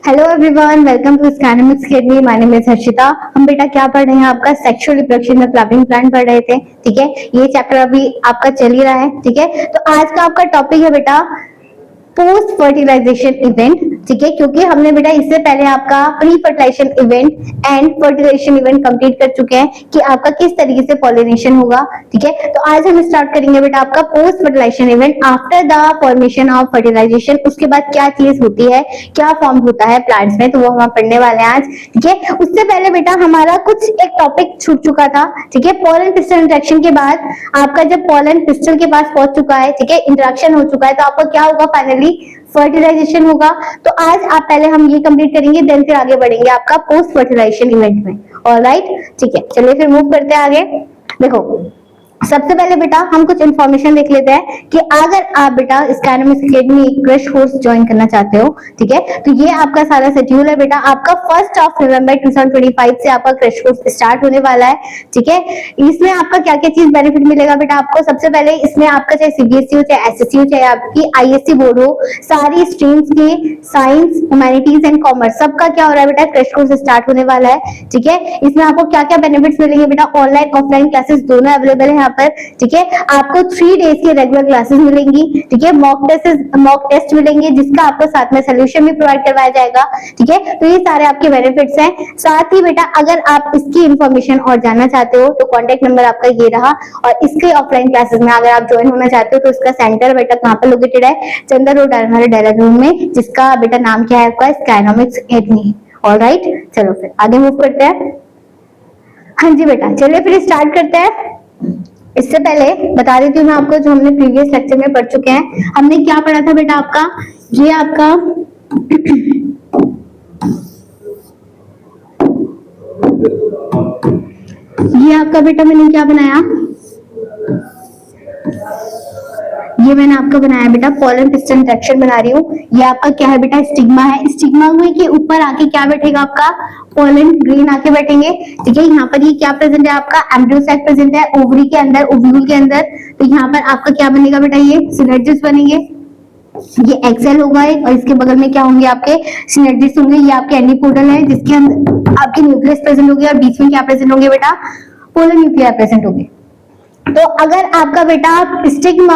Hello everyone, welcome to Scanmix academy. My name is Harshita. हम बेटा क्या पढ़ रहे हैं? आपका सेक्सुअल रिप्रोडक्शन में फ्लावरिंग प्लांट पढ़ रहे थे। ठीक है, ये चैप्टर अभी आपका चल ही रहा है। ठीक है, तो आज का आपका टॉपिक है बेटा पोस्ट फर्टिलाइजेशन इवेंट। ठीक है, क्योंकि हमने बेटा इससे पहले आपका pre fertilisation event and fertilisation event complete कर चुके हैं कि आपका किस तरीके से पॉलिनेशन होगा। ठीक है, तो आज हम स्टार्ट करेंगे बेटा आपका post fertilisation event after the formation of fertilisation. उसके बाद क्या चीज होती है, क्या फॉर्म होता है प्लांट्स में, तो वो हम पढ़ने वाले हैं आज। ठीक है, उससे पहले बेटा हमारा कुछ एक टॉपिक छूट चुका था। ठीक है, पोलन पिस्टल इंटरेक्शन के बाद आपका जब पोलन पिस्टल के पास पहुंच चुका है, ठीक है, इंटरेक्शन हो चुका है, तो आपका क्या होगा? फाइनली फर्टिलाइजेशन होगा। तो आज आप पहले हम ये कंप्लीट करेंगे, देन फिर आगे बढ़ेंगे आपका पोस्ट फर्टिलाइजेशन इवेंट में। ऑलराइट, ठीक है, चलिए फिर मूव करते हैं आगे। देखो, सबसे पहले बेटा हम कुछ इंफॉर्मेशन देख लेते हैं कि अगर आप बेटा स्कैनमिक्स अकेडमी क्रैश कोर्स ज्वाइन करना चाहते हो, ठीक है, तो ये आपका सारा शेड्यूल है बेटा। आपका 1 नवंबर 2025 से आपका क्रैश कोर्स स्टार्ट होने वाला है। ठीक है, इसमें आपका क्या क्या चीज बेनिफिट मिलेगा बेटा आपको? सबसे पहले इसमें आपका चाहे सीबीएसई हो, चाहे एसएससी हो, चाहे आपकी आईएससी बोर्ड हो, सारी स्ट्रीम्स की साइंस, ह्यूमैनिटीज एंड कॉमर्स, सबका क्या हो रहा है बेटा? क्रैश कोर्स स्टार्ट होने वाला है। ठीक है, इसमें आपको क्या क्या बेनिफिट्स मिलेंगे बेटा? ऑनलाइन ऑफलाइन क्लासेस दोनों अवेलेबल है पर। ठीक है, आपको 3 डेज की रेगुलर क्लासेस मिलेंगी। ठीक है, मॉक टेस्ट मिलेंगे जिसका आपको साथ में सोल्यूशन भी प्रोवाइड करवाया जाएगा। ठीक है, तो ये सारे आपके बेनिफिट्स हैं। साथ ही बेटा अगर आप इसकी इंफॉर्मेशन और जानना चाहते हो तो कॉन्टेक्ट नंबर आपका ये रहा। और इसके ऑफलाइन क्लासेस में अगर आप ज्वाइन होना चाहते हो तो इसका सेंटर बेटा कहाँ पर लोकेटेड है? चंदर रोड हमारे देहरादून में, जिसका बेटा नाम क्या है आपका? स्कैनमिक्स अकेडमी। ऑलराइट, चलो फिर आगे मूव करते हैं। हाँ जी बेटा, चलिए फिर स्टार्ट करते हैं। इससे पहले बता देती हूँ मैं आपको, जो हमने प्रीवियस लेक्चर में पढ़ चुके हैं। हमने क्या पढ़ा था बेटा आपका? ये आपका ये आपका बेटा मैंने क्या बनाया? ये मैंने आपका बनाया बेटा पोलन पिस्टल इंटरेक्शन बना रही हूँ। ये आपका क्या है बेटा? स्टिग्मा है। स्टिग्मा में के ऊपर आके क्या बैठेगा आपका? पोलन ग्रेन आके बैठेंगे। ठीक है, यहाँ पर ये क्या प्रेजेंट है आपका? एम्ब्रियो सैक प्रेजेंट है ओवरी के अंदर, ओव्यूल के अंदर। तो यहाँ पर आपका क्या बनेगा बेटा? ये सिनर्जिस बनेंगे। ये एक्सेल होगा एक, और इसके बगल में क्या होंगे? आपके सिनर्जिस होंगे। ये आपके एंटीपोडल है जिसके अंदर आपके न्यूक्लियस प्रेजेंट होंगे, और बीच में क्या प्रेजेंट होंगे बेटा? पोलन न्यूक्लियर प्रेजेंट होंगे। तो अगर आपका बेटा स्टिग्मा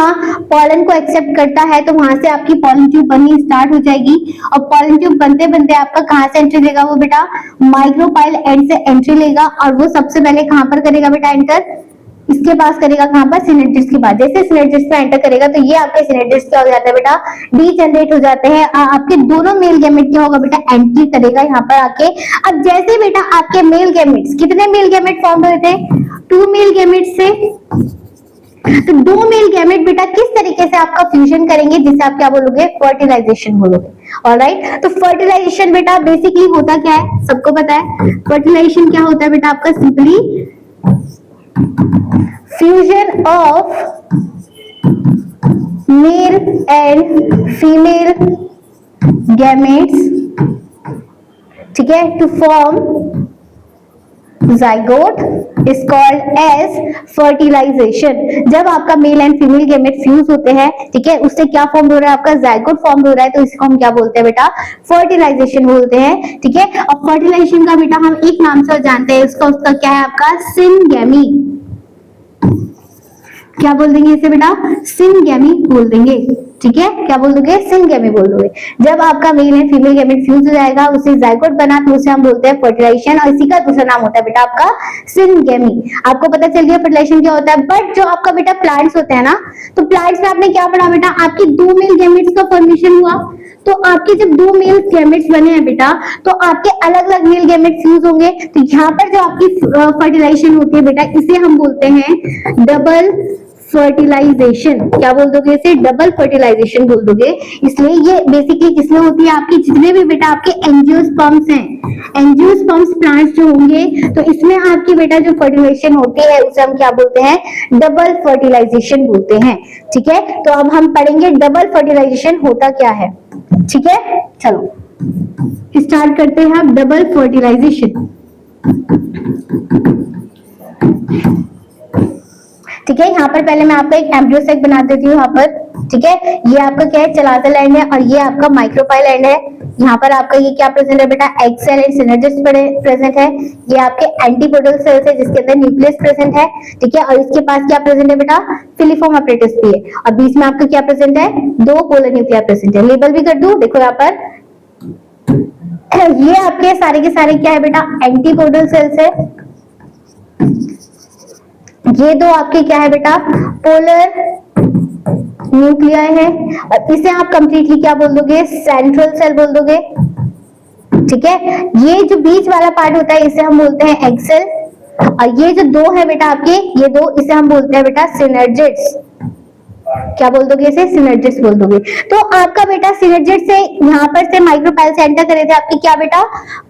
पॉलन को एक्सेप्ट करता है तो वहां से आपकी पॉलन ट्यूब बननी स्टार्ट हो जाएगी। और पॉलन ट्यूब बनते बनते आपका कहां से एंट्री लेगा वो बेटा? माइक्रोपाइल एंड से एंट्री लेगा। और वो सबसे पहले कहां पर करेगा बेटा एंटर? इसके पास करेगा, कहां पर? सिनेर्जिस के बाद। जैसे सिनेर्जिस पे एंटर करेगा तो ये आपके सिनेर्जिस क्या हो जाता है बेटा? डीजनरेट हो जाते हैं। आपके दोनों मेल गैमेट क्या होगा बेटा? एंट्री करेगा यहाँ पर आके। अब जैसे बेटा आपके मेल गैमेट्स, कितने मेल गैमेट फॉर्म हुए थे? 2 मेल गैमेट से। तो 2 मेल गैमेट बेटा किस तरीके से आपका फ्यूजन करेंगे, जिसे आप क्या बोलोगे? फर्टिलाइजेशन बोलोगे। ऑलराइट, तो फर्टिलाइजेशन बेटा बेसिकली होता क्या है? सबको पता है फर्टिलाइजेशन क्या होता है बेटा आपका? Simply fusion of male and female gametes, ठीक है, to form zygote is called as fertilization। जब आपका male and female gamete fuse होते हैं, ठीक है, उससे क्या फॉर्म हो रहा है? आपका जाइगोट फॉर्म हो रहा है। तो इसको हम क्या बोलते हैं बेटा? फर्टिलाइजेशन बोलते हैं। ठीक है, और फर्टिलाइजेशन का बेटा हम एक नाम से जानते हैं, उसका क्या है आपका? सिनगेमी। क्या बोल देंगे इसे बेटा? सिनगेमी बोल देंगे। ठीक है, क्या बोल दोगे? सिनगेमी बोल दोगे। जब आपका male and female gamete fuse हो जाएगा, उसे जाइगोट बना, तो उसे हम बोलते हैं फर्टिलाइजेशन। और इसी का दूसरा नाम होता है बेटा आपका सिनगेमी। आपको पता चल गया फर्टिलाइजेशन क्या होता है। बट जो आपका बेटा प्लांट्स होते हैं ना, तो प्लांट्स में आपने क्या पढ़ा बेटा? आपकी 2 मेल गैमेट्स का फॉर्मेशन हुआ। तो आपके जब 2 मेल गैमेट्स बने हैं बेटा, तो आपके अलग अलग मेल गैमेट फ्यूज होंगे। तो यहाँ पर जो आपकी फर्टिलाइजेशन होती है बेटा, इसे हम बोलते हैं डबल फर्टिलाइजेशन। क्या बोल दोगे इसे? डबल फर्टिलाइजेशन बोल दोगे। इसलिए ये बेसिकली किसमें होती है? आपके जितने भी बेटा आपके एंजियोस्पर्म्स हैं, एंजियोस्पर्म्स प्लांट्स जो होंगे, तो इसमें आपकी बेटा जो फर्टिलाइजेशन होती है उसे हम क्या बोलते हैं? डबल फर्टिलाइजेशन बोलते हैं। ठीक है, तो अब हम पढ़ेंगे डबल फर्टिलाइजेशन होता क्या है। ठीक है, चलो स्टार्ट करते हैं हम डबल फर्टिलाइजेशन। ठीक है, यहाँ पर पहले मैं आपको एक एम्ब्रियो सैक बना देती हूँ यहाँ पर। ठीक है, ये आपका क्या है? चलाता लैंड है, और ये आपका माइक्रोपाइल एंड है। यहाँ पर आपका ये क्या प्रेजेंट है बेटा, egg cell and synergids present है। ये आपके एंटीपोडल सेल्स है जिसके अंदर न्यूक्लियस प्रेजेंट है, ठीक है। और इसके पास क्या प्रेजेंट है बेटा, फिलिफॉर्म अपरेटस भी है। और बीच में आपका क्या प्रेजेंट है, दो पोलर न्यूक्लिया प्रेजेंट है। लेबल भी कर दूं, देखो यहाँ पर ये आपके सारे के सारे क्या है बेटा, एंटीपोडल सेल्स है। ये दो आपके क्या है बेटा, पोलर न्यूक्लिया है। और इसे आप कंप्लीटली क्या बोल दोगे, सेंट्रल सेल बोल दोगे, ठीक है। ये जो बीच वाला पार्ट होता है इसे हम बोलते हैं एग सेल। और ये जो दो है बेटा आपके, ये दो, इसे हम बोलते हैं बेटा सिनर्जिड्स। क्या बोल दोगे इसे, सिनर्जिड्स बोल दोगे। तो आपका बेटा सिनर्जिड्स से यहाँ पर से माइक्रोपाइल से एंटर करे थे आपके क्या बेटा,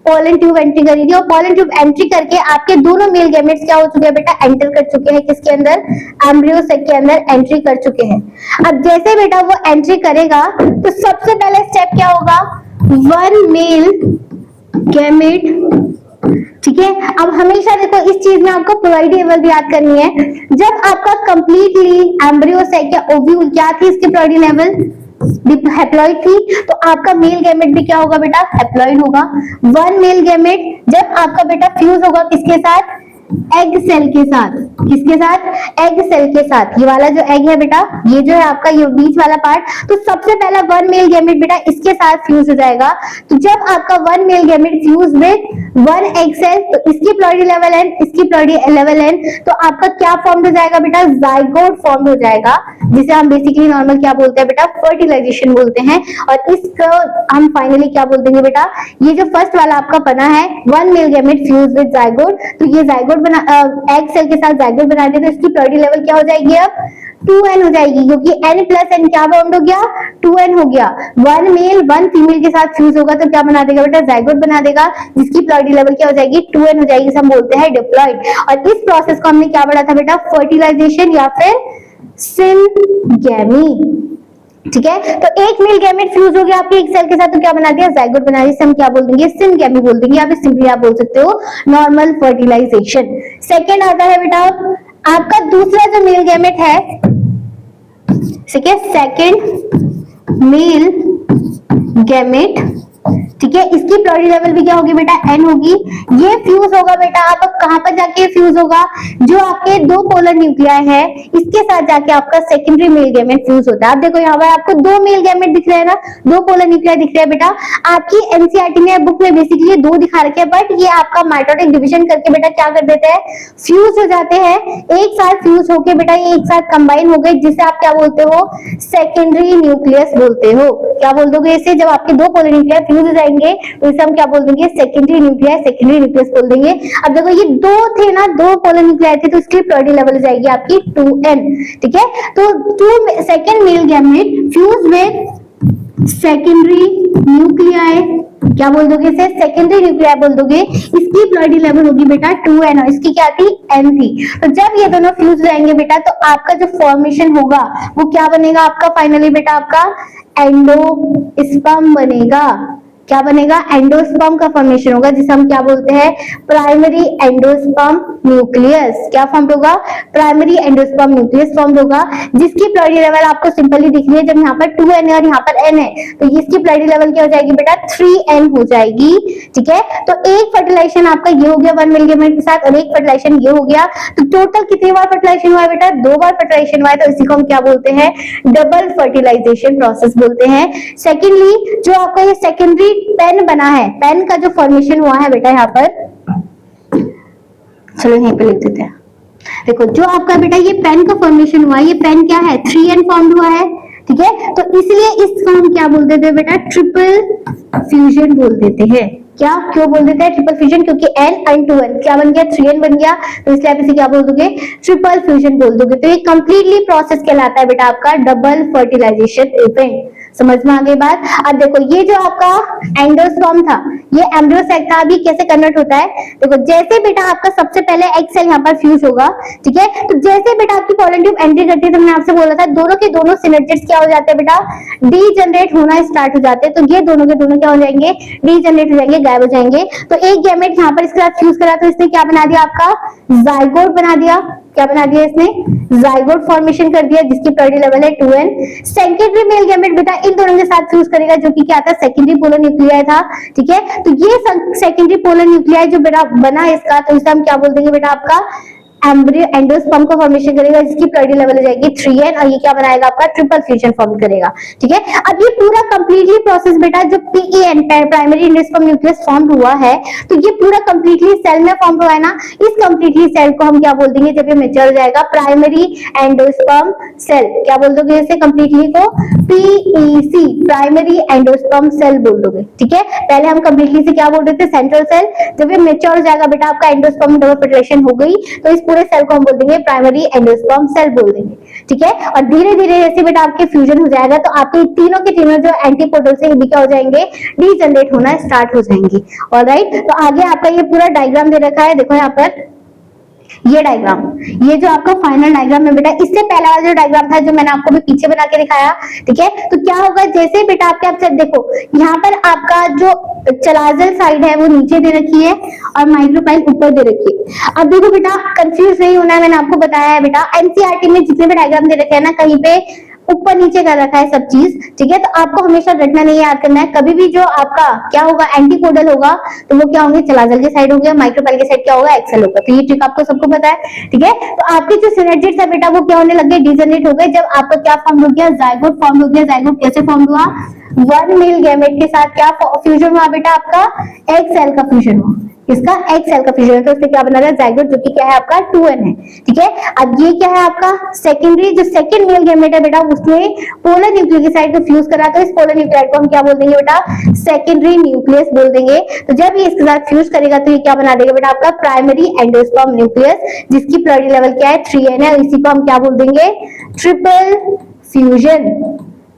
पोलन ट्यूब एंट्री करी थी। और पोलन ट्यूब एंट्री करके आपके दोनों मेल गैमेट्स क्या हो चुके हैं बेटा, एंटर कर चुके हैं किसके अंदर, एम्ब्रियो सेक के अंदर एंट्री कर चुके हैं। अब जैसे बेटा वो एंट्री करेगा तो सबसे पहले स्टेप क्या होगा, वन मेल गैमेट, ठीक है। अब हमेशा देखो इस चीज में आपको प्रोवाइड लेवल याद करनी है। जब आपका कंप्लीटली एम्ब्रियो सेक या ओव्यूल क्या थी, इसकी प्रोवाइड लेवल हैप्लॉइड थी, तो आपका मेल गैमेट भी क्या होगा बेटा, हैप्लॉइड होगा। वन मेल गैमेट जब आपका बेटा फ्यूज होगा किसके साथ, एग सेल के साथ, किसके साथ, एग सेल के साथ। ये वाला जो एग है बेटा, ये जो है आपका ये बीच वाला पार्ट, तो सबसे पहला वन मेल गैमेट बेटा इसके साथ फ्यूज हो जाएगा। तो जब आपका one male gamete fuse with one egg cell, तो इसकी प्लॉइडी लेवल एन, इसकी प्लॉइडी लेवल एन, तो आपका क्या फॉर्म हो जाएगा बेटा, जाइगोट फॉर्म हो जाएगा, जिसे हम बेसिकली नॉर्मल क्या बोलते हैं बेटा, फर्टिलाइजेशन बोलते हैं। और इसको हम फाइनली क्या बोल देंगे बेटा, ये जो फर्स्ट वाला आपका बना है one male gamete fuse with zygote, तो ये जाइगोट एग सेल के साथ जाइगोट बना देते, तो इसकी प्लॉइडी लेवल क्या हो जाएगी, अब 2n हो जाएगी, क्योंकि n प्लस n क्या बॉन्ड हो गया, 2n हो गया। वन मेल वन फीमेल के साथ फ्यूज होगा तो क्या बना देगा बेटा, जाइगोट बना देगा, जिसकी प्लॉइडी लेवल क्या हो जाएगी, 2n हो जाएगी, हम बोलते हैं डिप्लॉइड। और इस प्रोसेस को हमने क्या पढ़ा था बेटा, फर्टिलाइजेशन या फिर सिनगैमी, ठीक है। तो एक मेल गैमेट फ्यूज हो गया आपके एक सेल के साथ, तो क्या बना दिया, जाइगोट बना दिया, हम क्या बोल देंगे, सिनगैमी बोल देंगे, या फिर सिंपली आप बोल सकते हो नॉर्मल फर्टिलाइजेशन। सेकेंड आता है बेटा आपका दूसरा जो मेल गैमेट है, ठीक है, सेकेंड मेल गैमेट, ठीक है। इसकी प्लॉइडी लेवल भी क्या होगी बेटा, n होगी। ये फ्यूज होगा बेटा, आप कहां पर जाके फ्यूज होगा, जो आपके दो पोलर न्यूक्लियाई है इसके साथ जाके आपका सेकेंडरी मेल गैमेट फ्यूज होता है। आप देखो यहाँ पर आपको दो मेल गैमेट दिख रहे हैं ना, दो पोलर न्यूक्लियाई दिख रहे हैं बेटा। आपकी एनसीईआरटी में बुक में बेसिकली दो दिखा रखे हैं, बट ये आपका माइटोटिक डिवीजन करके बेटा क्या कर देते हैं, फ्यूज हो जाते हैं, एक साथ फ्यूज होके बेटा ये एक साथ कंबाइन हो गए, जिसे आप क्या बोलते हो, सेकेंडरी न्यूक्लियस बोलते हो। क्या बोल दोगे इसे, जब आपके दो पोलर न्यूक्लियाई फ्यूज हो जाएंगे तो इसे हम क्या बोल देंगे, सेकेंडरी न्यूक्लियस, सेकेंडरी न्यूक्लियस बोल देंगे। अब देखो ये दो थे ना, दो पोलर न्यूक्लियाई थे, तो इसकी प्लॉइडी लेवल हो जाएगी आपकी 2n, ठीक है। तो two second male gamete fuse with secondary nuclei, क्या बोल दोगे इसे, सेकेंडरी न्यूक्लियाई बोल दोगे। इसकी प्लॉइडी लेवल होगी बेटा 2n, और इसकी क्या थी, n थी। तो जब ये दोनों फ्यूज हो जाएंगे बेटा, तो आपका जो फॉर्मेशन होगा वो क्या बनेगा आपका, फाइनली बेटा आपका एंडोस्पर्म बनेगा। क्या बनेगा, एंडोस्पर्म का फॉर्मेशन होगा, जिसे हम क्या बोलते हैं, प्राइमरी एंडोस्पर्म न्यूक्लियस। क्या फॉर्म होगा, प्राइमरी एंडोस्पर्म न्यूक्लियस फॉर्म होगा, जिसकी प्लॉइडी लेवल आपको सिंपली दिख रही है। जब यहाँ पर 2n है और यहाँ पर n है, तो इसकी प्लॉइडी लेवल क्या हो जाएगी बेटा, 3n हो जाएगी, ठीक है। तो एक फर्टिलाइजेशन आपका ये हो गया वन मेल गैमेट के साथ, और एक फर्टिलाइजेशन ये हो गया। तो टोटल कितनी बार फर्टिलाइजेशन हुआ है बेटा, दो बार फर्टिलाइजेशन हुआ है, तो इसी को हम क्या बोलते हैं, डबल फर्टिलाइजेशन प्रोसेस बोलते हैं। सेकेंडली जो आपका ये सेकेंडरी पेन बना है, पेन का जो फॉर्मेशन हुआ है बेटा यहाँ पर, चलो यहीं पे लिख देते हैं। देखो जो आपका बेटा ये पेन का फॉर्मेशन हुआ है, ये पेन क्या है, 3n फॉर्म्ड हुआ है, ठीक है। तो इसलिए इसको हम क्या बोल देते हैं बेटा, ट्रिपल फ्यूजन बोल देते हैं। क्या क्यों बोल देते हैं ट्रिपल फ्यूजन, क्योंकि n and 2n क्या बन गया, 3n बन गया, तो इसलिए आप इसे क्या बोल दोगे, ट्रिपल फ्यूजन बोल दोगे। तो ये कंप्लीटली प्रोसेस कहलाता है बेटा आपका डबल फर्टिलाइजेशन इवेंट। समझ में आ गई बात। अब देखो ये जो आपका एंडोस्पर्म था, ये एम्ब्रियो सेक था, अभी कैसे कन्वर्ट होता है, देखो जैसे बेटा आपका सबसे पहले एग सेल यहाँ पर फ्यूज होगा, ठीक है। तो जैसे बेटा आपकी पोलन ट्यूब एंट्री करती है, तो मैंने आपसे बोला था दोनों के दोनों सिनर्जिड्स क्या हो जाते हैं बेटा, डीजनरेट होना स्टार्ट हो जाते हैं। तो ये दोनों के दोनों क्या हो जाएंगे, डीजनरेट हो जाएंगे, गायब हो जाएंगे। तो एक गैमेट यहाँ पर इसके साथ फ्यूज करा, तो इसने क्या बना दिया आपका, जाइगोट बना दिया, क्या बना दिया इसने, जाइगोट फॉर्मेशन कर दिया जिसकी प्रायोरिटी लेवल है 2n। सेकेंडरी मेल गैमेट बेटा इन दोनों के साथ फ्यूज करेगा जो कि क्या था, सेकेंडरी पोलर न्यूक्लियाई था, ठीक है। तो ये सेकेंडरी पोलर न्यूक्लियाई जो बेटा बना इसका, तो इसे हम क्या बोल देंगे बेटा, आपका एम्ब्रियो एंडोस्पर्म का फॉर्मेशन करेगा जिसकी प्रायोरिटी लेवल हो जाएगी 3n, और ये क्या बनाएगा, आपका ट्रिपल फ्यूजन फॉर्म करेगा, ठीक है। अब ये पूरा कंप्लीटली प्रोसेस बेटा जो PEN primary endosperm nucleus form हुआ है, तो ये पूरा कंप्लीटली सेल में फॉर्म हुआ है ना, इस कंप्लीटली सेल को हम क्या बोल देंगे, जब ये मैच्योर हो जाएगा, प्राइमरी एंडोस्पर्म सेल, क्या बोल दोगे इसे कंप्लीटली को, PEC प्राइमरी एंडोस्पर्म सेल बोल दोगे, ठीक है। पहले हम कंप्लीटली से क्या बोल रहे थे, सेंट्रल सेल। जब ये मैच्योर हो जाएगा बेटा, आपका एंडोस्पर्म डबल फर्टिलाइजेशन हो गई, तो इस पूरे सेल को हम बोल देंगे प्राइमरी एंडोस्पर्म सेल बोल देंगे, ठीक है। और धीरे धीरे जैसे बेटा आपके फ्यूजन हो जाएगा, तो आपके तीनों के तीनों जो एंटीपोडल से भी क्या हो जाएंगे, डीजनरेट होना स्टार्ट हो जाएंगे। ऑलराइट, तो आगे आपका ये पूरा डायग्राम दे रखा है, देखो यहाँ पर ये डायग्राम, ये जो आपका फाइनल डायग्राम है बेटा, इससे पहला वाला जो डायग्राम था जो मैंने आपको भी पीछे बना के दिखाया, ठीक है। तो क्या होगा, जैसे बेटा आपके आप देखो यहाँ पर आपका जो चलाजल साइड है वो नीचे दे रखी है और माइक्रोपाइल ऊपर दे रखी है। अब देखो बेटा कंफ्यूज नहीं होना है, मैंने आपको बताया है बेटा, एनसीईआरटी में जितने भी डायग्राम दे रखे हैं ना, कहीं पे ऊपर नीचे कर रखा है सब चीज, ठीक है। तो आपको हमेशा रटना नहीं, याद करना है। कभी भी जो आपका क्या होगा, एंटीकोडल होगा, तो वो क्या होंगे, चलाजल के साइड हो गया, माइक्रोपाइल के साइड क्या होगा, एक्सेल होगा। तो ये ट्रिक आपको सबको पता है, ठीक है। तो आपके जो सिनर्जिड्स है बेटा, वो क्या होने लगे, डीजनरेट हो गए, जब आपका क्या फॉर्म हो गया, जाइगोट फॉर्म हो गया। जाइगोट कैसे फॉर्म हुआ, वन मेल गैमेट के साथ क्या फ्यूजन हुआ बेटा, आपका एग सेल का फ्यूजन हुआ, इसका एग सेल का फ्यूजन है, तो उससे क्या बना रहा है, जाइगोट, जो कि क्या है आपका 2n है, ठीक है। अब ये क्या है आपका सेकेंडरी, जो सेकंड मेल गैमेट है बेटा, उसने पोलर न्यूक्लियोसाइड को फ्यूज करा, तो इस पोलर न्यूक्लियोसाइड को हम क्या बोल देंगे बेटा, सेकेंडरी न्यूक्लियस बोल देंगे। तो जब ये इसके साथ फ्यूज करेगा, तो ये क्या बना देगा बेटा, आपका प्राइमरी एंडोस्पर्म न्यूक्लियस, जिसकी प्रायोरिटी लेवल क्या है, 3n है, इसी को हम क्या बोल देंगे, ट्रिपल फ्यूजन,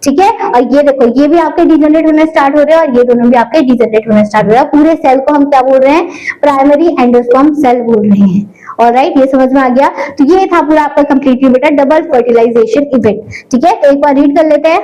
ठीक है। और ये देखो, ये भी आपके डीजनरेट होना स्टार्ट हो रहे हैं और ये दोनों भी आपके डीजनरेट होना स्टार्ट हो रहे हैं। पूरे सेल को हम क्या बोल रहे हैं, प्राइमरी एंडोस्पर्म सेल बोल रहे हैं। ऑलराइट, ये समझ में आ गया। तो ये था पूरा आपका कंप्लीटली बेटा डबल फर्टिलाइजेशन इवेंट, ठीक है। तो एक बार रीड कर लेते हैं।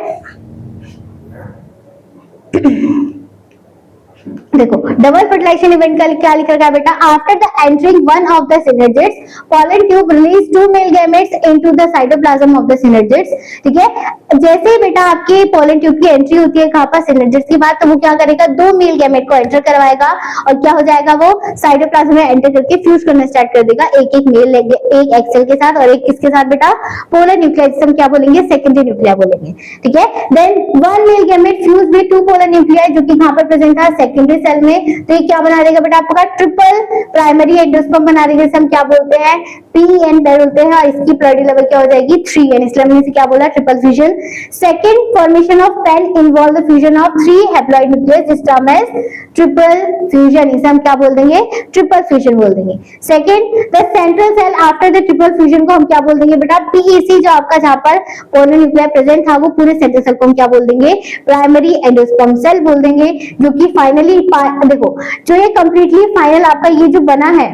देखो डबल फर्टिलाइजेशन इवेंट का क्या लिखा है बेटा, after the entering one of the synergids pollen tube release two male gametes into the cytoplasm of the synergids, ठीक है। जैसे बेटा आपके पॉलन ट्यूब की एंट्री होती है कहां पर, सिनर्जिड्स की बात, तो वो क्या करेगा, दो मेल गैमेट को एंटर करवाएगा और क्या हो जाएगा, वो साइटोप्लाज्म में एंटर करके फ्यूज करना स्टार्ट कर देगा, एक एक मेल एक एक्सेल के साथ और एक किसके साथ बेटा, पोलर न्यूक्लियाई, जिसे हम क्या बोलेंगे, सेकेंडरी न्यूक्लियाई बोलेंगे, ठीक है। Then one male gamete fuse with two polar nuclei, जो कि कहां पर प्रेजेंट था, सेकेंडरी सेल में। तो ये क्या बना देगा बेटा, आपका ट्रिपल प्राइमरी एंडोस्पर्म बना देगा, जिसे हम क्या बोलते हैं, PEN बोलते हैं, और इसकी प्रायोरिटी लेवल क्या हो जाएगी, 3n, इसलिए हमने इसे क्या बोला, triple fusion. Second formation of PEN involve the fusion of 3 haploid nucleus, जिस टर्म एज ट्रिपल फ्यूजन, इसे हम क्या बोल देंगे, ट्रिपल फ्यूजन बोल देंगे। Second, the central cell after the triple fusion को हम क्या बोल देंगे बेटा, PEC, जो आपका जहां पर पोलर न्यूक्लियाई प्रेजेंट था, वो पूरे सेंट्रल सेल को हम क्या बोल देंगे, प्राइमरी एंडोस्पर्म सेल बोल देंगे, जो कि फाइनली देखो जो ये कंप्लीटली फाइनल आपका ये जो बना है,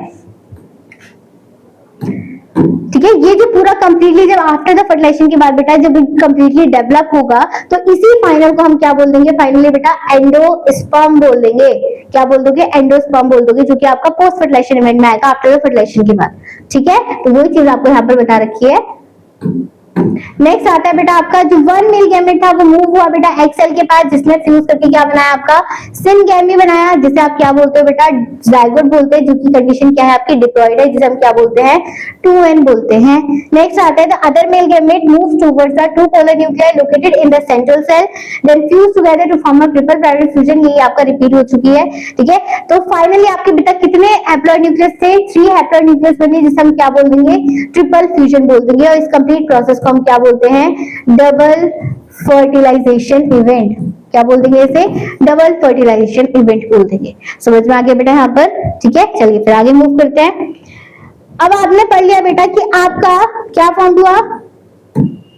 ठीक है, ये जो पूरा कंप्लीटली जब आफ्टर द फर्टिलाइजेशन के बाद बेटा जब कंप्लीटली डेवलप होगा, तो इसी फाइनल को हम क्या बोल देंगे, फाइनली बेटा एंडोस्पर्म बोल देंगे। क्या बोल दोगे, एंडोस्पर्म बोल दोगे, जो कि आपका पोस्ट फर्टिलाइजेशन इवेंट में आएगा आफ्टर द फर्टिलाइजेशन के बाद, ठीक है। तो वही चीज आपको यहाँ पर बता रखी है। नेक्स्ट आता है बेटा आपका जो वन मेल गैमेट था, वो मूव हुआ बेटा एक्सेल के पास, जिसने फ्यूज करके क्या बनाया, आपका सिनगैमी बनाया, जिसे आप क्या बोलते हो बेटा, जाइगोट बोलते हैं, जो की कंडीशन क्या है आपकी, डिप्लॉयड है, जिसे हम क्या बोलते हैं, 2n बोलते हैं। नेक्स्ट आता है the other male gamete move towards the two polar nuclei located in the central cell, then fuse together to form a triple primary fusion, ये आपका रिपीट हो चुकी है, ठीक है। तो फाइनली आपके बेटा कितने हैप्लॉइड न्यूक्लियस थे, 3 हैप्लॉइड न्यूक्लियस बने, जिसे हम क्या बोल देंगे, ट्रिपल फ्यूजन बोल देंगे, और इस कंप्लीट प्रोसेस हम क्या बोलते हैं, डबल फर्टिलाइजेशन इवेंट, क्या बोल देंगे इसे, डबल फर्टिलाइजेशन इवेंट बोल देंगे। समझ में आ गया बेटा यहाँ पर, ठीक है। चलिए फिर आगे मूव करते हैं। अब आपने पढ़ लिया बेटा कि आपका क्या फॉर्म हुआ,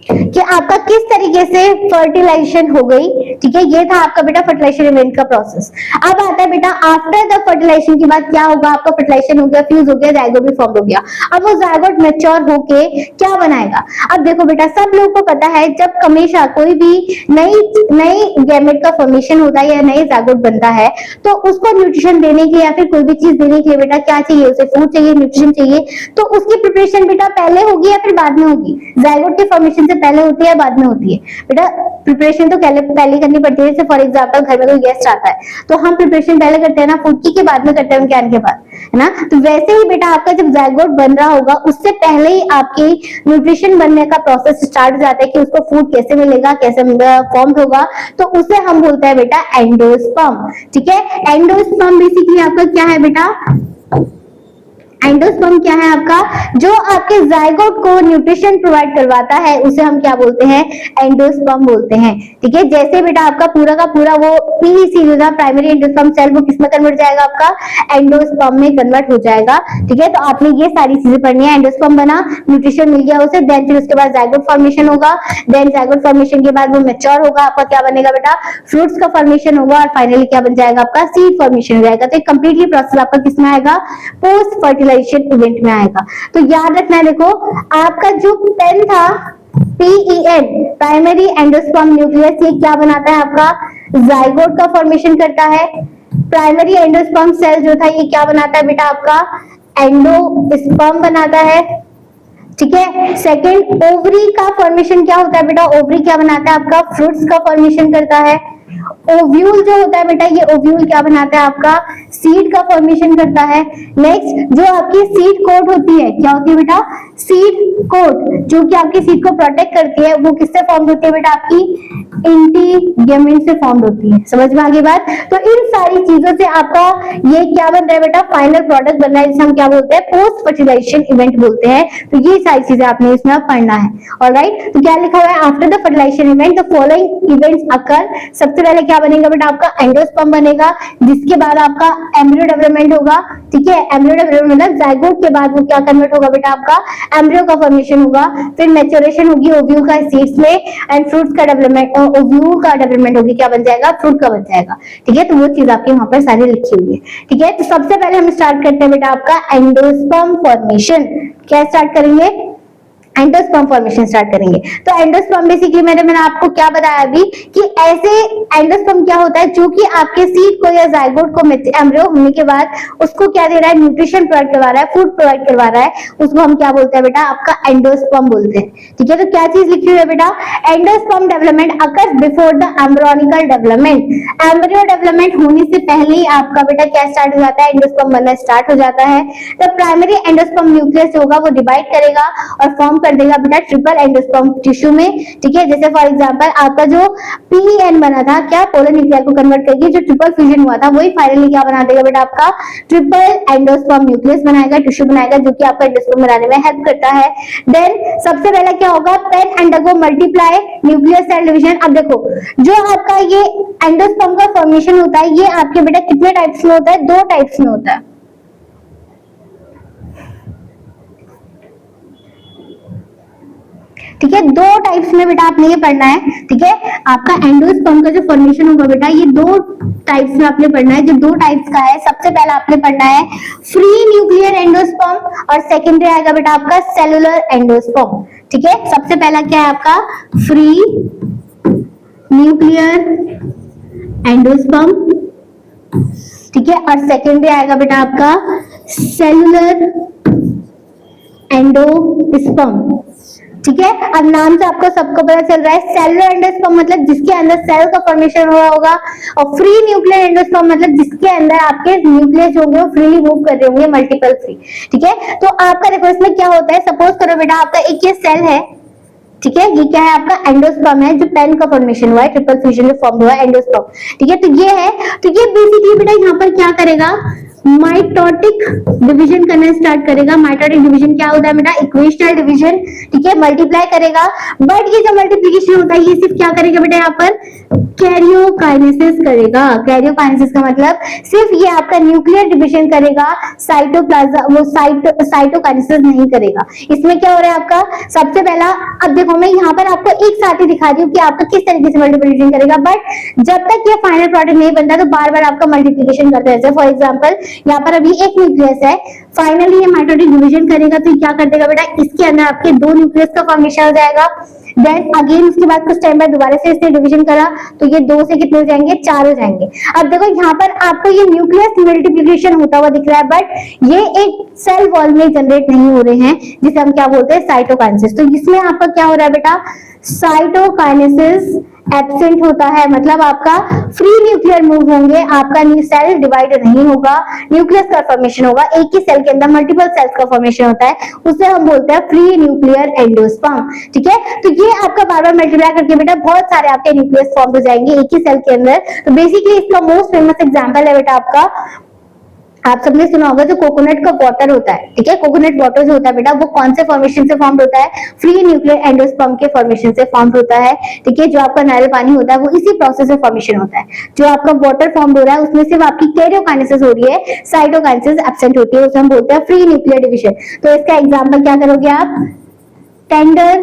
कि आपका किस तरीके से फर्टिलाइजेशन हो गई, ठीक है, ये था आपका बेटा फर्टिलाइजेशन इवेंट का प्रोसेस। अब आता है बेटा आफ्टर द फर्टिलाइजेशन के बाद क्या होगा, आपका फर्टिलाइजेशन हो गया, फ्यूज हो गया, जायगोट भी फॉर्म हो गया। अब वो जायगोट मैच्योर होके क्या बनाएगा। अब देखो बेटा सब लोगों को पता है जब हमेशा कोई भी नई गैमेट का फॉर्मेशन होता है या नई जायगोट बनता है तो उसको न्यूट्रिशन देने के या फिर कोई भी चीज देने के लिए बेटा क्या चाहिए, उसे फूड चाहिए, न्यूट्रिशन चाहिए। तो उसकी प्रिपरेशन बेटा पहले होगी या फिर बाद में होगी, जायगोट के फॉर्मेशन से पहले होती है या बाद में होती है। बेटा प्रिपरेशन तो पहले करनी पड़ती है। जैसे फॉर एग्जांपल घर में कोई गेस्ट आता है तो हम प्रिपरेशन पहले करते हैं ना, फूड की के बाद में करते हैं उनके आने के बाद, है ना। तो वैसे ही बेटा आपका जब जायगोट बन रहा होगा उससे पहले ही आपकी न्यूट्रिशन बनने का प्रोसेस स्टार्ट हो जाता है कि उसको फूड कैसे मिलेगा, कैसे फॉर्म होगा, तो उसे हम बोलते हैं बेटा एंडोस्पर्म। ठीक है, एंडोस्पर्म बेसिकली आपका क्या है बेटा, एंडोस्पर्म क्या है आपका, जो आपके जायगोट को न्यूट्रिशन प्रोवाइड करवाता है उसे हम क्या बोलते हैं, एंडोस्पर्म बोलते हैं। ठीक है, जैसे बेटा आपका पूरा का पूरा वो पीईसी जो था प्राइमरी एंडोस्पर्म सेल वो किसमें कन्वर्ट जाएगा, आपका एंडोस्पर्म में कन्वर्ट हो जाएगा। ठीक है, तो आपने ये सारी चीजें पढ़नी है। एंडोस्पर्म बना, न्यूट्रिशन मिल गया उसे, देन फिर उसके बाद जायगोट फॉर्मेशन होगा, देन जायगोट फॉर्मेशन के बाद वो मैच्योर होगा, आपका क्या बनेगा बेटा, फ्रूट्स का फॉर्मेशन होगा, और फाइनली क्या बन जाएगा, आपका सीड फॉर्मेशन हो जाएगा। तो कंप्लीटली प्रोसेस आपका किसमें आएगा, पोस्ट फर्टिलाइजेशन इवेंट में आएगा। तो याद रखना है, देखो आपका जो पेन था PEN प्राइमरी एंडोस्पर्म न्यूक्लियस, ये क्या बनाता है, आपका जायगोट का फॉर्मेशन करता है। प्राइमरी एंडोस्पर्म सेल जो था ये क्या बनाता है बेटा, आपका एंडोस्पर्म बनाता है। ठीक है, सेकंड ओवरी का फॉर्मेशन क्या होता है बेटा, ओवरी क्या बनाता है, आपका फ्रूट्स का फॉर्मेशन करता है। ओव्यूल जो होता है बेटा, ये ओव्यूल क्या बनाता है, आपका सीड का फॉर्मेशन करता है। नेक्स्ट जो आपकी सीड कोट होती है, क्या होती है बेटा, सीड कोट, जो कि आपकी सीड को प्रोटेक्ट करती है, वो किससे फॉर्म होती है बेटा, आपकी इंटीगेमेंट से फॉर्म होती है। समझ में आ गई बात। तो इन सारी चीजों से आपका ये क्या बन रहा है बेटा, फाइनल प्रोडक्ट बन रहा है, जिसे हम क्या बोलते हैं, पोस्ट फर्टिलाइजेशन इवेंट बोलते हैं। तो ये सारी चीजें आपने इसमें पढ़ना है। ऑलराइट, तो क्या लिखा हुआ है, after the fertilization event the following events occur. सबसे पहले क्या बनेगा बेटा, आपका एंडोस्पर्म बनेगा, जिसके बाद आपका एम्ब्रियो डेवलपमेंट होगा। ठीक है, एम्ब्रियो डेवलपमेंट मतलब जायगोट के बाद वो क्या कन्वर्ट होगा बेटा, आपका एम्ब्रियो का फॉर्मेशन होगा, फिर मैच्योरेशन होगी ओव्यूल का सीड्स में, एंड फ्रूट्स का डेवलपमेंट, ओव्यूल का डेवलपमेंट होगी, क्या बन जाएगा, फ्रूट का बन जाएगा। ठीक है, तो वो चीज आपके वहां पर सारी लिखी हुई है। ठीक है, तो सबसे पहले हम स्टार्ट करते हैं बेटा आपका एंडोस्पर्म फॉर्मेशन। क्या स्टार्ट करेंगे, एंडोस्पर्म फॉर्मेशन स्टार्ट करेंगे। तो एंडोस्पर्म बेसिकली मैंने आपको क्या बताया अभी कि ऐसे एंडोस्पर्म क्या होता है, जो कि आपके सीड को या जायगोट को एम्ब्रियो होने के बाद उसको क्या दे रहा है, न्यूट्रिशन प्रोवाइड करवा रहा है, फूड प्रोवाइड करवा रहा है, उसको हम क्या बोलते हैं बेटा, आपका एंडोस्पर्म बोलते हैं। ठीक है, तो क्या चीज लिखी हुई है बेटा, endosperm development occurs before the embryonical development. Embryo development होने से पहले ही आपका बेटा क्या स्टार्ट हो जाता है, एंडोस्पर्म बनना स्टार्ट हो जाता है। तो प्राइमरी एंडोस्पर्म न्यूक्लियस होगा वो डिवाइड करेगा और फॉर्म कर देगा बेटा ट्रिपल एंडोस्पर्म टिश्यू में। ठीक है, जैसे फॉर एग्जांपल आपका जो PEN बना था, क्या पोलर न्यूक्लियर को कन्वर्ट करके जो ट्रिपल फ्यूजन हुआ था, वही फाइनली क्या बना देगा बेटा, आपका ट्रिपल एंडोस्पर्म न्यूक्लियस बनाएगा, टिश्यू बनाएगा, जो कि आपका एंडोस्पर्म बनाने में हेल्प करता है। देन सबसे पहले क्या होगा, PEN undergo multiply nuclear cell division. अब देखो जो आपका ये एंडोस्पर्म का फॉर्मेशन होता है, ये आपके बेटा कितने टाइप्स में होता है, 2 टाइप्स में होता है। ठीक है, 2 टाइप्स में बेटा आपने ये पढ़ना है। ठीक है, आपका एंडोस्पर्म का जो फॉर्मेशन होगा बेटा, ये 2 टाइप्स में आपने पढ़ना है। जो 2 टाइप्स का है, सबसे पहला आपने पढ़ना है फ्री न्यूक्लियर एंडोस्पर्म, और सेकेंडरी आएगा बेटा आपका सेलुलर एंडोस्पर्म। ठीक है, सबसे पहला क्या है आपका फ्री न्यूक्लियर एंडोस्पर्म, ठीक है, और सेकेंडरी आएगा बेटा आपका सेलुलर एंडोस्पर्म। ठीक है, अब नाम से आपको सबको पता चल रहा है, सेलुलर एंडोस्पर्म मतलब जिसके अंदर सेल का फॉर्मेशन हुआ होगा, और फ्री न्यूक्लियर एंडोस्पर्म मतलब जिसके अंदर आपके न्यूक्लियस होंगे वो फ्रीली मूव कर रहे होंगे, मल्टीपल फ्री। ठीक है, तो आपका देखो इसमें क्या होता है, सपोज करो बेटा आपका एक ये सेल है। ठीक है, ये क्या है, आपका एंडोस्पर्म है, जो पेन का फॉर्मेशन हुआ है, ट्रिपल फ्यूजन में फॉर्म हुआ है एंडोस्पर्म। ठीक है, तो ये है, तो ये बेसिकली बेटा यहाँ पर क्या करेगा, माइटोटिक डिवीजन करना स्टार्ट करेगा। माइटोटिक डिवीजन क्या होता है बेटा, इक्वेशनल डिवीजन। ठीक है, मल्टीप्लाई करेगा, बट ये जो मल्टीप्लिकेशन होता है ये सिर्फ क्या करेगा बेटा, यहाँ पर कैरियोकाइनेसिस करेगा। कैरियोकाइनेसिस का मतलब सिर्फ ये आपका न्यूक्लियर डिविजन करेगा, साइटोप्लाज्म वो साइटोकाइनेसिस नहीं करेगा। इसमें क्या हो रहा है आपका, सबसे पहला, अब देखो मैं यहाँ पर आपको एक साथ ही दिखा रही हूँ कि आपका किस तरीके से मल्टीप्लिकेशन करेगा, बट जब तक ये फाइनल प्रोडक्ट नहीं बनता तो बार बार आपका मल्टीप्लिकेशन करते रहता है। फॉर एग्जाम्पल यहाँ पर अभी एक न्यूक्लियस है, फाइनली ये माइटोटिक डिवीजन करेगा तो क्या कर देगा बेटा, इसके अंदर आपके दो न्यूक्लियस का फॉर्मेशन हो जाएगा। देन अगेन उसके बाद कुछ टाइम बाद दोबारा से इसने डिवीजन करा तो ये दो से कितने हो जाएंगे, चार हो जाएंगे। अब देखो यहाँ पर आपको ये न्यूक्लियस मल्टीप्लिकेशन होता हुआ दिख रहा है, बट ये एक सेल वॉल में जनरेट नहीं हो रहे हैं, जिसे हम क्या बोलते हैं, साइटोकाइनेसिस। तो इसमें आपका क्या हो रहा है बेटा, साइटोकाइनेसिस एब्सेंट होता है, मतलब आपका फ्री न्यूक्लियर मूव होंगे, आपका सेल डिवाइड नहीं होगा, न्यूक्लियस का फॉर्मेशन होगा, एक ही सेल के अंदर मल्टीपल सेल्स का फॉर्मेशन होता है, उसे हम बोलते हैं फ्री न्यूक्लियर एंडोस्पर्म। ठीक है, तो ये आपका बार बार मल्टीप्लाई करके बेटा बहुत सारे आपके न्यूक्लियस फॉर्म हो जाएंगे एक ही सेल के अंदर। तो बेसिकली इसका मोस्ट फेमस एग्जांपल है बेटा आपका, आप सबने सुना होगा जो कोकोनट का वाटर होता है। ठीक है, कोकोनट वाटर जो होता है बेटा वो कौन से फॉर्मेशन से फॉर्म होता है, फ्री न्यूक्लियर एंडोस्पर्म के फॉर्मेशन से फॉर्म होता है। ठीक है, जो आपका नारियल पानी होता है वो इसी प्रोसेस से फॉर्मेशन होता है। जो आपका वाटर फॉर्म हो रहा है उसमें सिर्फ आपकी कैरियोकाइनेसिस हो रही है, साइटोकाइनेसिस एब्सेंट होती है, उसे हम बोलते हैं फ्री न्यूक्लियर डिवीजन। तो इसका एग्जाम्पल क्या करोगे आप, टेंडर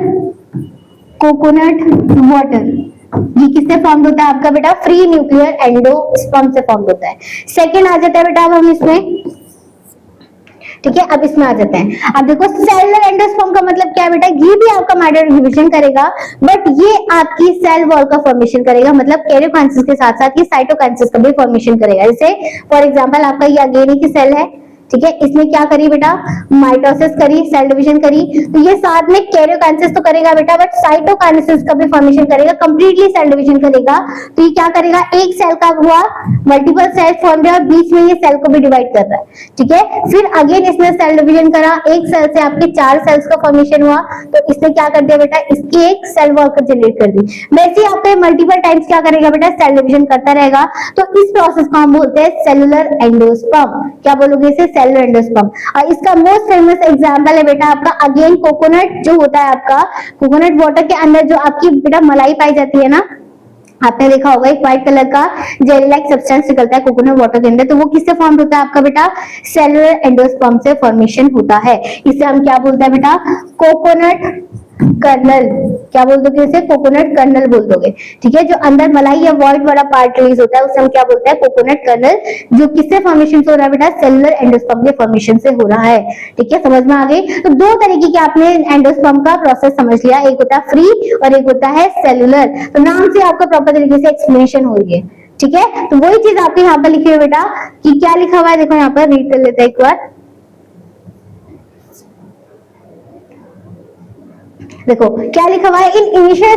कोकोनट वाटर, ये किससे फॉर्म होता है आपका बेटा, फ्री न्यूक्लियर एंडोस्पर्म से फॉर्म होता है। सेकंड आ जाता है बेटा अब हम इसमें, ठीक है, अब इसमें आ जाते हैं। अब देखो सेलुलर एंडोस्पर्म का मतलब क्या है बेटा, ये भी आपका माइटोटिक डिवीजन करेगा, बट ये आपकी सेल वॉल का फॉर्मेशन करेगा, मतलब कैरियोकाइनेसिस के साथ साथ ये साइटोकाइनेसिस का भी फॉर्मेशन करेगा। जैसे फॉर एग्जांपल आपका ये अगेन की सेल है, ठीक है, इसने क्या करी बेटा, माइटोसिस करी, सेल डिवीजन करी, तो ये साथ में कैरियोकाइनेसिस तो करेगा बेटा, बट साइटोकाइनेसिस का भी फॉर्मेशन करेगा, कंप्लीटली सेल डिवीजन करेगा। तो ये क्या करेगा, एक सेल का हुआ, मल्टीपल सेल फॉर्म हुआ, बीच में ये सेल को भी डिवाइड कर रहा है। ठीक है, फिर अगेन इसने सेल डिवीजन करा, एक सेल से आपके चार सेल्स का फॉर्मेशन हुआ, तो इसने क्या कर दिया बेटा, इसकी एक सेल वॉल को जनरेट कर दी। वैसे ही आपके मल्टीपल टाइम्स क्या करेगा बेटा, सेल डिवीजन करता रहेगा। तो इस प्रोसेस को हम बोलते हैं सेलुलर एंडोस्पर्म। क्या बोलोगे इसे, सेलुलर एंडोस्पर्म। और इसका मोस्ट फेमस एग्जांपल है बेटा आपका अगेन कोकोनट जो होता है आपका, कोकोनट वाटर के अंदर जो आपकी बेटा मलाई पाई जाती है ना, आपने देखा होगा एक व्हाइट कलर का जेली लाइक सब्सटेंस निकलता है कोकोनट वाटर के अंदर, तो वो किससे फॉर्म होता है आपका बेटा, सेलुलर एंडोस्पर्म से फॉर्मेशन होता है। इसे हम क्या बोलते हैं बेटा, कोकोनट कर्नल। क्या बोल दोगे इसे, कोकोनट कर्नल बोल दोगे। ठीक है, जो अंदर मलाई या व्हाइट वाला पार्ट रिलीज होता है उसे हम क्या बोलते हैं, कोकोनट कर्नल, जो किससे फॉर्मेशन से हो रहा है बेटा, सेलुलर एंडोस्पर्म के फॉर्मेशन से हो रहा है। ठीक है, समझ में आ गई। तो दो तरीके के आपने एंडोस्पर्म का प्रोसेस समझ लिया, एक होता है फ्री और एक होता है सेलुलर। तो नाम से आपका प्रॉपर तरीके से एक्सप्लेनेशन हो रही है। ठीक है, तो वही चीज आपके यहाँ पर लिखी है बेटा, कि क्या लिखा हुआ है, देखो यहाँ पर रीड कर लेते हैं एक बार। देखो क्या लिखा हुआ है, इन इनिशियल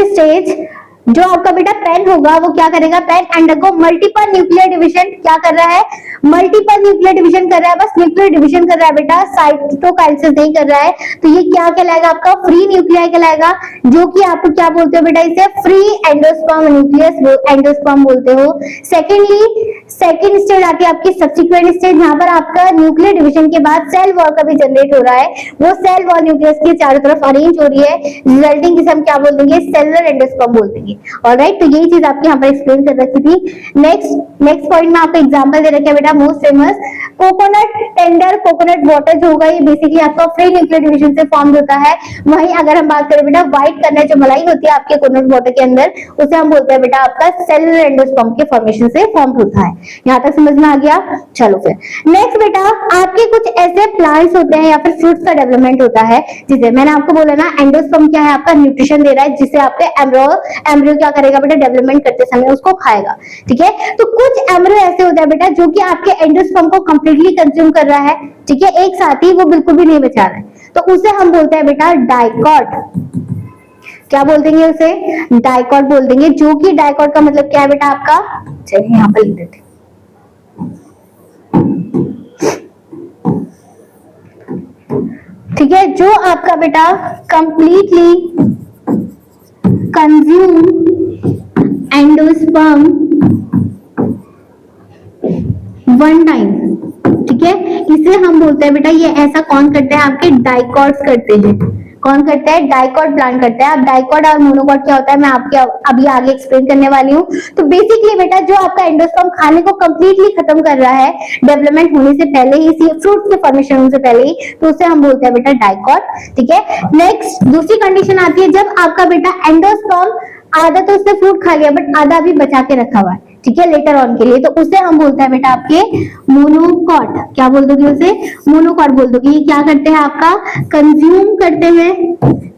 स्टेज जो आपका बेटा पेन होगा वो क्या करेगा, PEN undergo multiple nuclear division. क्या कर रहा है, मल्टीपल न्यूक्लियर डिवीजन कर रहा है, बस न्यूक्लियर डिवीजन कर रहा है बेटा, साइटोकाइनेसिस नहीं कर रहा है। तो ये क्या कहलाएगा आपका, फ्री न्यूक्लियर कहलाएगा, जो कि आप क्या बोलते हो बेटा, इसे फ्री एंडोस्पर्म न्यूक्लियस एंडोस्पर्म बोलते हो। सेकेंड स्टेज आती है आपकी सब्सिक्वेंट स्टेज, यहाँ पर आपका न्यूक्लियर डिवीजन के बाद सेल वॉल का भी जनरेट हो रहा है, वो सेल वॉल न्यूक्लियस के चारों तरफ अरेंज हो रही है, रिजल्टिंग जिसे हम क्या बोल देंगे, सेलुलर एंडोस्पर्म बोल देंगे। ऑलराइट, तो यही चीज आपके यहाँ पर एक्सप्लेन कर रखी थी। नेक्स्ट पॉइंट में आपको एग्जांपल दे रखा है बेटा, most famous coconut tender coconut water जो होगा ये बेसिकली आपका फ्री न्यूक्लियर डिवीजन से फॉर्म होता है। वहीं अगर हम बात करें बेटा व्हाइट कर्नल जो मलाई होती है आपके कोकोनट वाटर के अंदर, उसे हम बोलते हैं बेटा आपका सेलुलर एंडोस्पर्म के फॉर्मेशन से फॉर्म होता है। यहाँ तक समझ में आ गया। चलो फिर नेक्स्ट बेटा, आपके कुछ ऐसे प्लांट्स होते हैं या फिर फ्रूट्स का डेवलपमेंट होता है, जिसे मैंने आपको बोला ना एंडोस्पर्म क्या है, आपका न्यूट्रिशन दे रहा है, जिससे आपके एम्ब्रियो क्या करेगा बेटा, डेवलपमेंट करते समय उसको खाएगा। ठीक है, तो कुछ एम्ब्रियो ऐसे होता है बेटा जो कि आपके एंडोस्पर्म को कंप्लीटली कंज्यूम कर रहा है। ठीक है, एक साथ ही वो बिल्कुल भी नहीं बचा रहा है, तो उसे हम बोलते हैं बेटा डाइकॉट। क्या बोल देंगे उसे, डाइकॉट बोल देंगे, जो कि डाइकॉट का मतलब क्या है बेटा आपका, चलिए यहाँ पर लिख देते हैं। ठीक है, जो आपका बेटा completely consume endosperm one time. ठीक है, इसे हम बोलते हैं बेटा, ये ऐसा कौन करते हैं, आपके डाइकॉट्स करते हैं। कौन करता है? डाइकॉट प्लांट करता है। अब डाइकॉट और मोनोकॉट क्या होता है मैं आपके अभी आगे एक्सप्लेन करने वाली हूँ। तो बेसिकली बेटा जो आपका एंडोस्पर्म खाने को कंप्लीटली खत्म कर रहा है डेवलपमेंट होने से पहले ही, फ्रूट के फॉर्मेशन होने से पहले ही, तो उसे हम बोलते हैं बेटा डाइकॉट। ठीक है, नेक्स्ट दूसरी कंडीशन आती है जब आपका बेटा एंडोस्पर्म आधा तो उसने फ्रूट खा लिया बट आधा भी बचा के रखा हुआ है, ठीक है, लेटर ऑन के लिए, तो उसे हम बोलते हैं बेटा आपके मोनोकॉट। क्या बोल दोगे उसे? मोनोकॉट बोल दोगे। ये क्या करते हैं आपका? कंज्यूम करते हैं,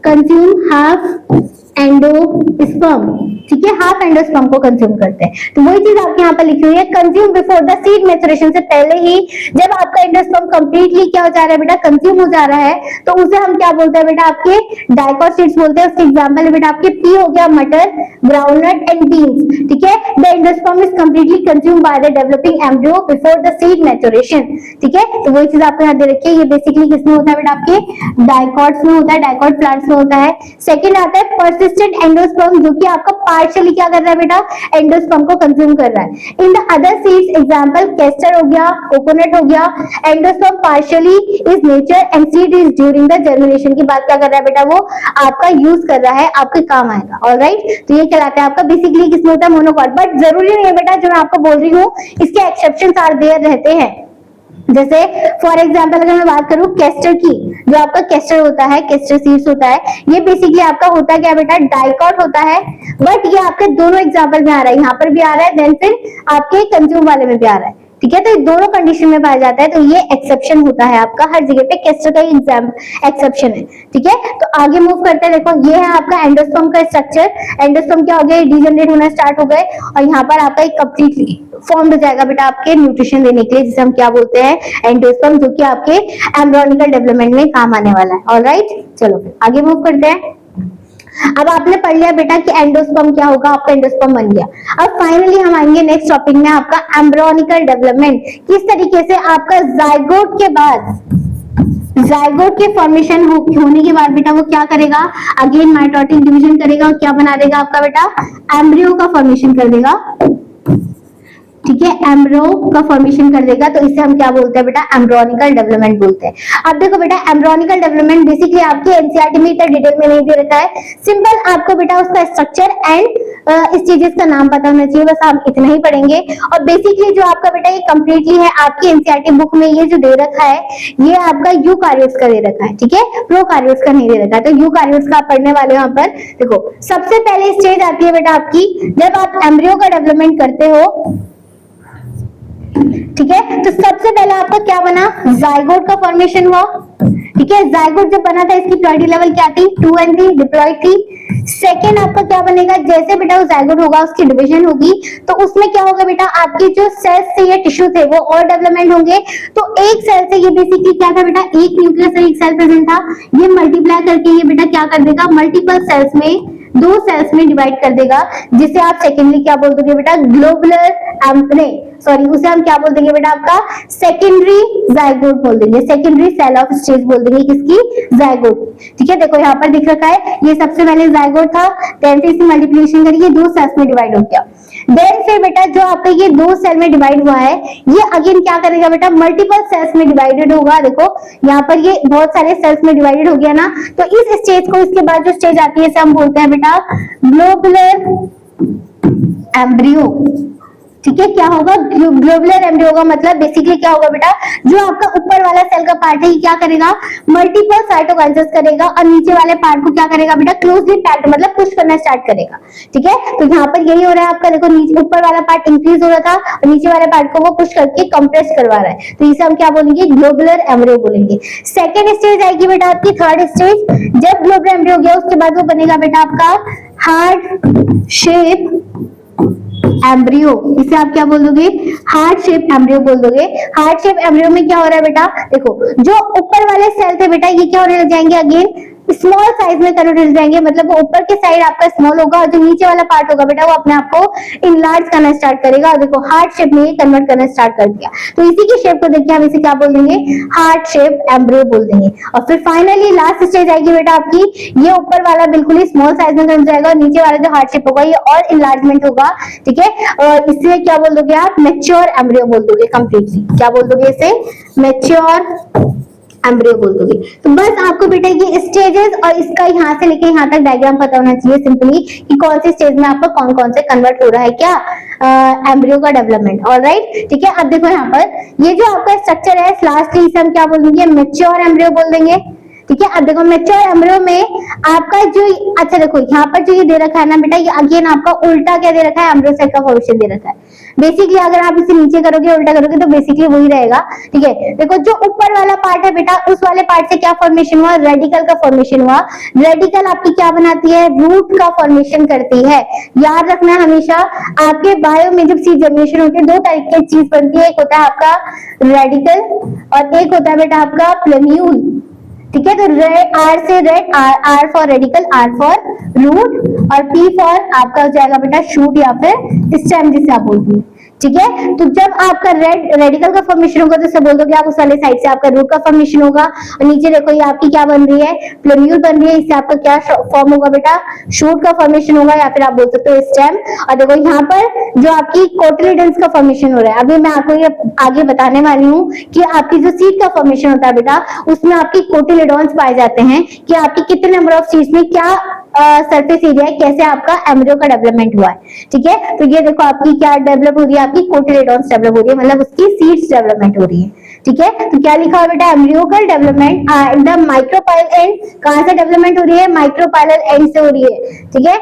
कंज्यूम हाफ एंडोस्पर्म, ठीक है, हाफ एंडोस्पर्म को कंज्यूम करते हैं। तो वही चीज आपके यहाँ पर लिखी हुई है, consume before the seed maturation, से पहले ही जब आपका एंडोस्पर्म कंप्लीटली क्या हो जा रहा है बेटा? कंज्यूम हो जा रहा है, तो उसे हम क्या बोलते हैं बेटा? आपके डाइकॉट सीड्स बोलते हैं। उसके एग्जांपल है बेटा आपके पी हो गया, मटर, ग्राउंडनट एंड बीन्स, ठीक है। The endosperm is completely consume by the developing embryo before the seed maturation, ठीक है। तो वही चीज आपको यहाँ दे रखी है। ये बेसिकली किसमें होता है बेटा? आपके डाइकॉट्स में होता है, डाइकॉट प्लांट्स में होता है। सेकंड आता है पर्सिस्टेंट एंडोस्पर्म, जो कि आपका पार्शियली क्या कर रहा है बेटा? एंडोस्पर्म को कंज्यूम कर रहा है। In the other seeds example castor हो गया, कोकोनट हो गया, endosperm partially is nature and seed is during the germination की बात क्या कर रहा है बेटा? वो आपका यूज कर रहा है, आपके काम आएगा। ऑलराइट, तो ये कहलाता है आपका बेसिकली किसमें होता है? मोनोकॉट। बट जरूरी नहीं है बेटा, जो मैं आपको बोल रही हूँ इसके एक्सेप्शंस आर देयर रहते हैं। जैसे फॉर एग्जाम्पल अगर मैं बात करूं कैस्टर की, जो आपका कैस्टर होता है, कैस्टर सीड्स होता है, ये बेसिकली आपका होता क्या बेटा? डाइकॉट होता है। बट ये आपके दोनों एग्जाम्पल में आ रहा है, यहाँ पर भी आ रहा है, देन फिर आपके कंज्यूम वाले में भी आ रहा है, ठीक है। तो दोनों कंडीशन में पाया जाता है, तो ये एक्सेप्शन होता है आपका हर जगह पे, कैस्टर का एग्जाम एक्सेप्शन है, ठीक है। तो आगे मूव करते हैं। देखो ये है आपका एंडोस्पर्म का स्ट्रक्चर। एंडोस्पर्म क्या हो गया? डीजनरेट होना स्टार्ट हो गए, और यहाँ पर आपका एक कंप्लीटली फॉर्म हो जाएगा बेटा आपके न्यूट्रिशन देने के लिए, जिसे हम क्या बोलते हैं? एंडोस्पर्म, जो कि आपके एम्ब्रियोनिकल डेवलपमेंट में काम आने वाला है। ऑलराइट, चलो आगे मूव करते हैं। अब आपने पढ़ लिया बेटा कि एंडोस्पर्म क्या होगा, आपका एंडोस्पर्म बन गया। अब फाइनली हम आएंगे नेक्स्ट टॉपिक में, आपका एम्ब्रियोनिकल डेवलपमेंट। किस तरीके से आपका जाइगोट के बाद, जाइगोट के फॉर्मेशन होने के बाद बेटा वो क्या करेगा? अगेन माइटोटिक डिवीजन करेगा और क्या बना देगा आपका बेटा? एम्ब्रियो का फॉर्मेशन कर देगा, ठीक है, एम्ब्रियो का फॉर्मेशन कर देगा। तो इसे हम क्या बोलते हैं बेटा? एम्ब्रियोनिकल डेवलपमेंट बोलते हैं। अब देखो बेटा एम्ब्रियोनिकल डेवलपमेंट बेसिकली आपके एनसीईआरटी में इतना डिटेल में नहीं दे रखा है, सिंपल आपको बेटा उसका स्ट्रक्चर एंड स्टेजेस का नाम पता होना चाहिए, बस आप इतना ही पढ़ेंगे। और बेसिकली जो आपका बेटा ये कंप्लीटली है आपकी एनसीईआरटी बुक में, ये जो दे रखा है ये आपका यूकार्योट्स का दे रखा है, ठीक है, प्रोकार्योट्स का नहीं दे रखा है। तो यूकार्योट्स का आप पढ़ने वाले हो। यहाँ पर देखो सबसे पहले स्टेज आती है बेटा आपकी जब आप एम्ब्रियो का डेवलपमेंट करते हो, ठीक है। तो सबसे पहले आपका क्या बना? जाइगोट का फॉर्मेशन हुआ, ठीक है। जाइगोट जब बना था इसकी प्लॉइडी लेवल क्या थी? 2 and 3 डिप्लॉइड थी। सेकेंड आपका क्या बनेगा? जैसे बेटा वो जाइगोट होगा उसकी डिवीजन होगी, तो उसमें क्या होगा बेटा? आपकी जो सेल्स थे या टिश्यू थे वो और डेवलपमेंट होंगे। तो एक सेल से ये बेसिकली क्या था बेटा? एक न्यूक्लियस और एक सेल प्रेजेंट था, ये मल्टीप्लाई करके ये बेटा क्या कर देगा? मल्टीपल सेल्स में, 2 सेल्स में डिवाइड कर देगा, जिसे आप सेकेंडली क्या बोल दोगे बेटा? ग्लोबुलर सॉरी उसे हम क्या बोल देंगे बेटा? आपका सेकेंडरी जाइगोट बोल देंगे, सेकेंडरी सेल ऑफ स्टेज बोल देंगे किसकी? जाइगोट, ठीक है। देखो यहाँ पर दिख रखा है, ये सबसे पहले जाइगोट था, देन से इसी मल्टीप्लिकेशन करिए 2 सेल्स में डिवाइड हो गया। देन फिर बेटा जो आपका ये 2 सेल में डिवाइड हुआ है, ये अगेन क्या करेगा बेटा? मल्टीपल सेल्स में डिवाइडेड होगा। देखो यहाँ पर ये बहुत सारे सेल्स में डिवाइडेड हो गया ना, तो इस स्टेज को, इसके बाद जो स्टेज आती है इसे हम बोलते हैं बेटा ग्लोबुलर एम्ब्रियो, ठीक है। क्या होगा? ग्लोबुलर एम्ब्रियो का मतलब बेसिकली क्या होगा बेटा? जो आपका ऊपर वाला सेल का पार्ट है ये क्या करेगा? मल्टीपल साइटोकाइनेसिस करेगा, और नीचे वाले पार्ट को क्या करेगा बेटा? क्लोजली पैक्ड मतलब पुश करना स्टार्ट करेगा, ठीक है। तो यहाँ पर यही हो रहा है आपका, देखो नीचे ऊपर वाला पार्ट इंक्रीज हो रहा था और नीचे वाले पार्ट को वो पुश करके कंप्रेस करवा रहा है, तो इसे हम क्या बोलेंगे? ग्लोबुलर एम्ब्रियो बोलेंगे। सेकेंड स्टेज आएगी बेटा आपकी, थर्ड स्टेज। जब ग्लोबुलर एम्ब्रियो हो गया उसके बाद वो बनेगा बेटा आपका हार्ट शेप एम्ब्रियो, इसे आप क्या बोल दोगे? हार्ट शेप एम्ब्रियो बोल दोगे। हार्ट शेप एम्ब्रियो में क्या हो रहा है बेटा? देखो जो ऊपर वाले सेल थे बेटा ये क्या होने लग जाएंगे? अगेन स्मॉल साइज में कन्वर्ट हो जाएंगे, मतलब वो ऊपर के साइड आपका स्मॉल होगा और जो नीचे वाला पार्ट होगा बेटा वो अपने आप को इनलार्ज करना स्टार्ट करेगा, और देखो हार्ट शेप में कन्वर्ट करना स्टार्ट कर दिया। तो इसी की शेप को देखिए हम इसे क्या बोल देंगे? हार्ट शेप एम्ब्रियो बोल देंगे। और फिर फाइनली लास्ट स्टेज आएगी बेटा आपकी, ये ऊपर वाला बिल्कुल ही स्मॉल साइज में कन्वर्ट जाएगा और नीचे वाला जो हार्ट शेप होगा ये और इनलार्जमेंट होगा, ठीक है। और इसे क्या बोल दोगे आप? मैच्योर एम्ब्रियो बोल दोगे। कंप्लीटली क्या बोल दोगे इसे? मैच्योर एम्ब्रियो बोल दोगे। तो बस आपको बेटा ये स्टेजेस और इसका यहाँ से लेके यहाँ तक डायग्राम पता होना चाहिए सिंपली कि कौन सी स्टेज में आपका कौन कौन से कन्वर्ट हो रहा है क्या एम्ब्रियो का डेवलपमेंट। ऑलराइट, ठीक है। अब देखो यहाँ पर ये जो आपका स्ट्रक्चर है लास्टली इसे हम क्या बोल देंगे, मैच्योर एम्ब्रियो बोल देंगे। ठीक है। अब देखो मैच्योर एम्ब्रियो में आपका जो, अच्छा देखो यहाँ पर जो ये दे रखा है ना बेटा, ये अगेन आपका उल्टा क्या दे रखा है, एम्ब्रियो साइट का फॉर्मेशन दे रखा है। बेसिकली अगर आप इसे नीचे करोगे उल्टा करोगे तो बेसिकली वही रहेगा। ठीक है। देखो जो ऊपर वाला पार्ट है बेटा, उस वाले पार्ट से क्या फॉर्मेशन हुआ, रेडिकल का फॉर्मेशन हुआ। रेडिकल आपकी क्या बनाती है, रूट का फॉर्मेशन करती है। याद रखना हमेशा आपके बायो में जब सीड जर्मिनेशन होती है दो टाइप की चीज बनती है, एक होता है आपका रेडिकल और एक होता है बेटा आपका प्लेम्यूल। ठीक है। तो आर से red, R for radicle, R for root और पी फॉर आपका हो जाएगा बेटा शूट या फिर स्टेम जिसे आप बोलते हैं। ठीक है। तो जब आपका रेडिकल का फॉर्मेशन होगा तो सब बोल दोगे आप उस वाले साइड से आपका रूट का फॉर्मेशन होगा। और नीचे देखो ये आपकी क्या बन रही है, प्लेम्यूल बन रही है, इससे आपका क्या फॉर्म होगा बेटा, शूट का फॉर्मेशन होगा या फिर आप बोल सकते हो स्टेम। और देखो यहाँ पर जो आपकी कोटिलिडन्स का फॉर्मेशन हो रहा है, अभी मैं आपको ये आगे बताने वाली हूँ कि आपकी जो सीड का फॉर्मेशन होता है बेटा, उसमें आपकी कोटिलिडन्स पाए जाते हैं कि आपकी कितने नंबर ऑफ सीड्स में क्या सरफेस एरिया है, कैसे आपका एम्ब्रियो का डेवलपमेंट हुआ है। ठीक है। तो ये देखो आपकी क्या डेवलप हो रही है, आपकी कोटिलिडन्स डेवलप हो रही है, मतलब उसकी सीड्स डेवलपमेंट हो रही है। ठीक है। तो क्या लिखा हुआ बेटा, एम्ब्रियोकल डेवलपमेंट द माइक्रोपाइल एंड, कहां से डेवलपमेंट हो रही है, माइक्रोपाइलर एंड से हो रही है। ठीक है।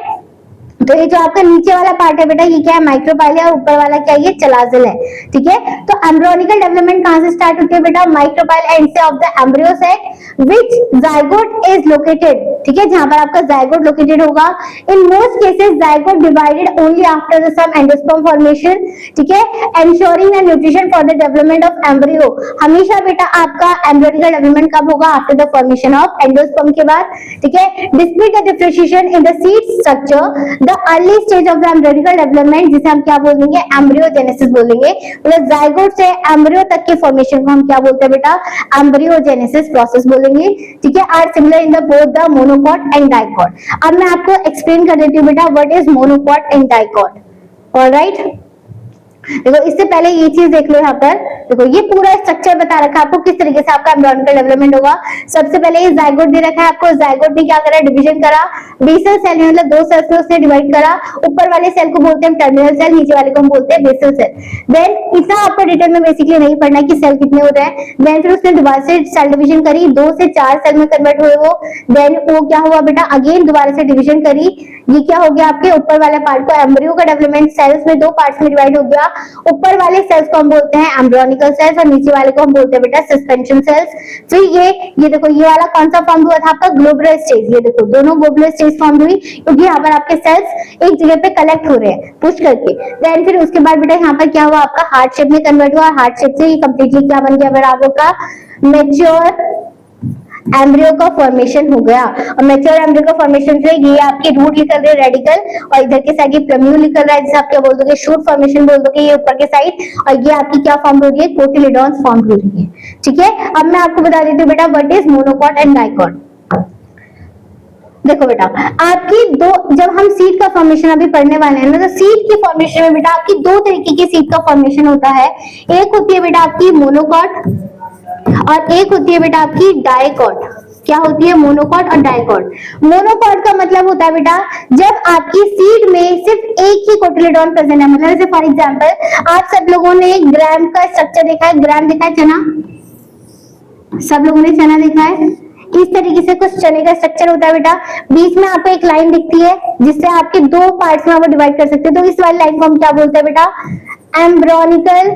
तो ये जो आपका नीचे वाला पार्ट है बेटा, ये क्या है, माइक्रोपाइल है, और ऊपर वाला क्या है, ये चलाजल है। ठीक है। तो एम्ब्रियोनिकल डेवलपमेंट कहां से स्टार्ट होती है बेटा, माइक्रोपाइल एंड से of the embryo set which zygote is located. ठीक है। जहां पर आपका जाइगोट लोकेटेड होगा। In most cases zygote divided only after the some endosperm formation. ठीक है। Ensuring the nutrition for the development of embryo. हमेशा बेटा आपका एम्ब्रियोनिकल डेवलपमेंट कब होगा, after the formation of endosperm के बाद। ठीक है। Display the differentiation in the seed structure the early stage of the embryonical development, जिसे हम क्या बोलेंगे, एम्ब्रियोजेनेसिस बोलेंगे। मतलब जाइगोट से एम्ब्रियो तक के फॉर्मेशन को हम क्या बोलते हैं बेटा, एम्ब्रियोजेनेसिस प्रोसेस बोलेंगे। ठीक है। Are similar in the both the monocot and dicot. अब मैं आपको एक्सप्लेन कर देती हूँ बेटा what is monocot and dicot. Alright, देखो इससे पहले ये चीज देख लो, यहाँ पर देखो ये पूरा स्ट्रक्चर बता रखा है आपको किस तरीके से आपका एम्ब्रियोनिकल डेवलपमेंट होगा। सबसे पहले ये जाइगोट दे रखा है आपको, जाइगोट ने क्या करा, डिवीजन करा, बेसल सेल मतलब दो सेल्स में उसने डिवाइड करा। ऊपर वाले सेल को बोलते हैं टर्मिनल सेल, नीचे वाले को हम बोलते हैं बेसल सेल। देन इतना आपको डिटेल में बेसिकली नहीं पढ़ना कि सेल कितने हो रहे हैं। देन फिर उसने दोबारा से सेल डिवीजन करी, 2 से 4 सेल में कन्वर्ट हुए वो। देन वो क्या हुआ बेटा, अगेन दोबारा से डिवीजन करी, ये क्या हो गया, आपके ऊपर वाले पार्ट को एम्ब्रियो का डेवलपमेंट सेल्स में 2 पार्ट्स में डिवाइड हो गया। ऊपर वाले सेल्स को हम बोलते हैं एम्ब्रियोनिकल सेल्स और नीचे वाले को हम बोलते हैं बेटा सस्पेंशन सेल्स। फिर ये देखो ये वाला कौन सा फॉर्म हुआ था आपका, ग्लोबुलर स्टेज। ये देखो दोनों ग्लोबुलर स्टेज फॉर्म हुई क्योंकि यहाँ पर आपके सेल्स एक जगह पे कलेक्ट हो रहे हैं पुश करके। देन फिर उसके बाद बेटा यहाँ पर क्या हुआ, आपका हार्ट शेप में कन्वर्ट हुआ। हार्ट शेप से ये कंप्लीटली क्या बन गया बेटा, आपका मैच्योर एम्ब्रियो का फॉर्मेशन हो गया। और मैच्योर एम्ब्रियो का फॉर्मेशन से ये आपके रूट निकल रहे रेडिकल, और इधर के साइड ये प्लेम्यूल निकल रहा है जिसे आप क्या बोल दोगे, शूट फॉर्मेशन बोल दोगे, ये ऊपर के साइड। और ये आपकी क्या फॉर्म हो रही है, कोटिलिडन्स फॉर्म हो रही है। ठीक है। अब मैं आपको बता देती हूँ बेटा what is monocot and dicot. देखो बेटा आपकी दो, जब हम सीड का फॉर्मेशन अभी पढ़ने वाले हैं ना, तो सीड की फॉर्मेशन में बेटा आपकी 2 तरीके की सीड का फॉर्मेशन होता है। एक होती है बेटा आपकी मोनोकॉट और एक होती है बेटा आपकी डाइकॉट। क्या होती है, मोनोकॉट और डाइकॉट। मोनोकॉट का मतलब होता है बेटा जब आपकी सीड में सिर्फ एक ही कोटिलिडॉन प्रेजेंट है। मतलब जैसे फॉर एग्जांपल आप सब लोगों ने ग्राम का स्ट्रक्चर देखा है, ग्राम देखा है, चना, सब लोगों ने चना देखा है। इस तरीके से कुछ चने का स्ट्रक्चर होता है बेटा। बीच में आपको एक लाइन दिखती है जिससे आपके 2 पार्ट्स में आप डिवाइड कर सकते हैं। तो इस वाली लाइन को हम क्या बोलते हैं बेटा, एम्ब्रियोनिकल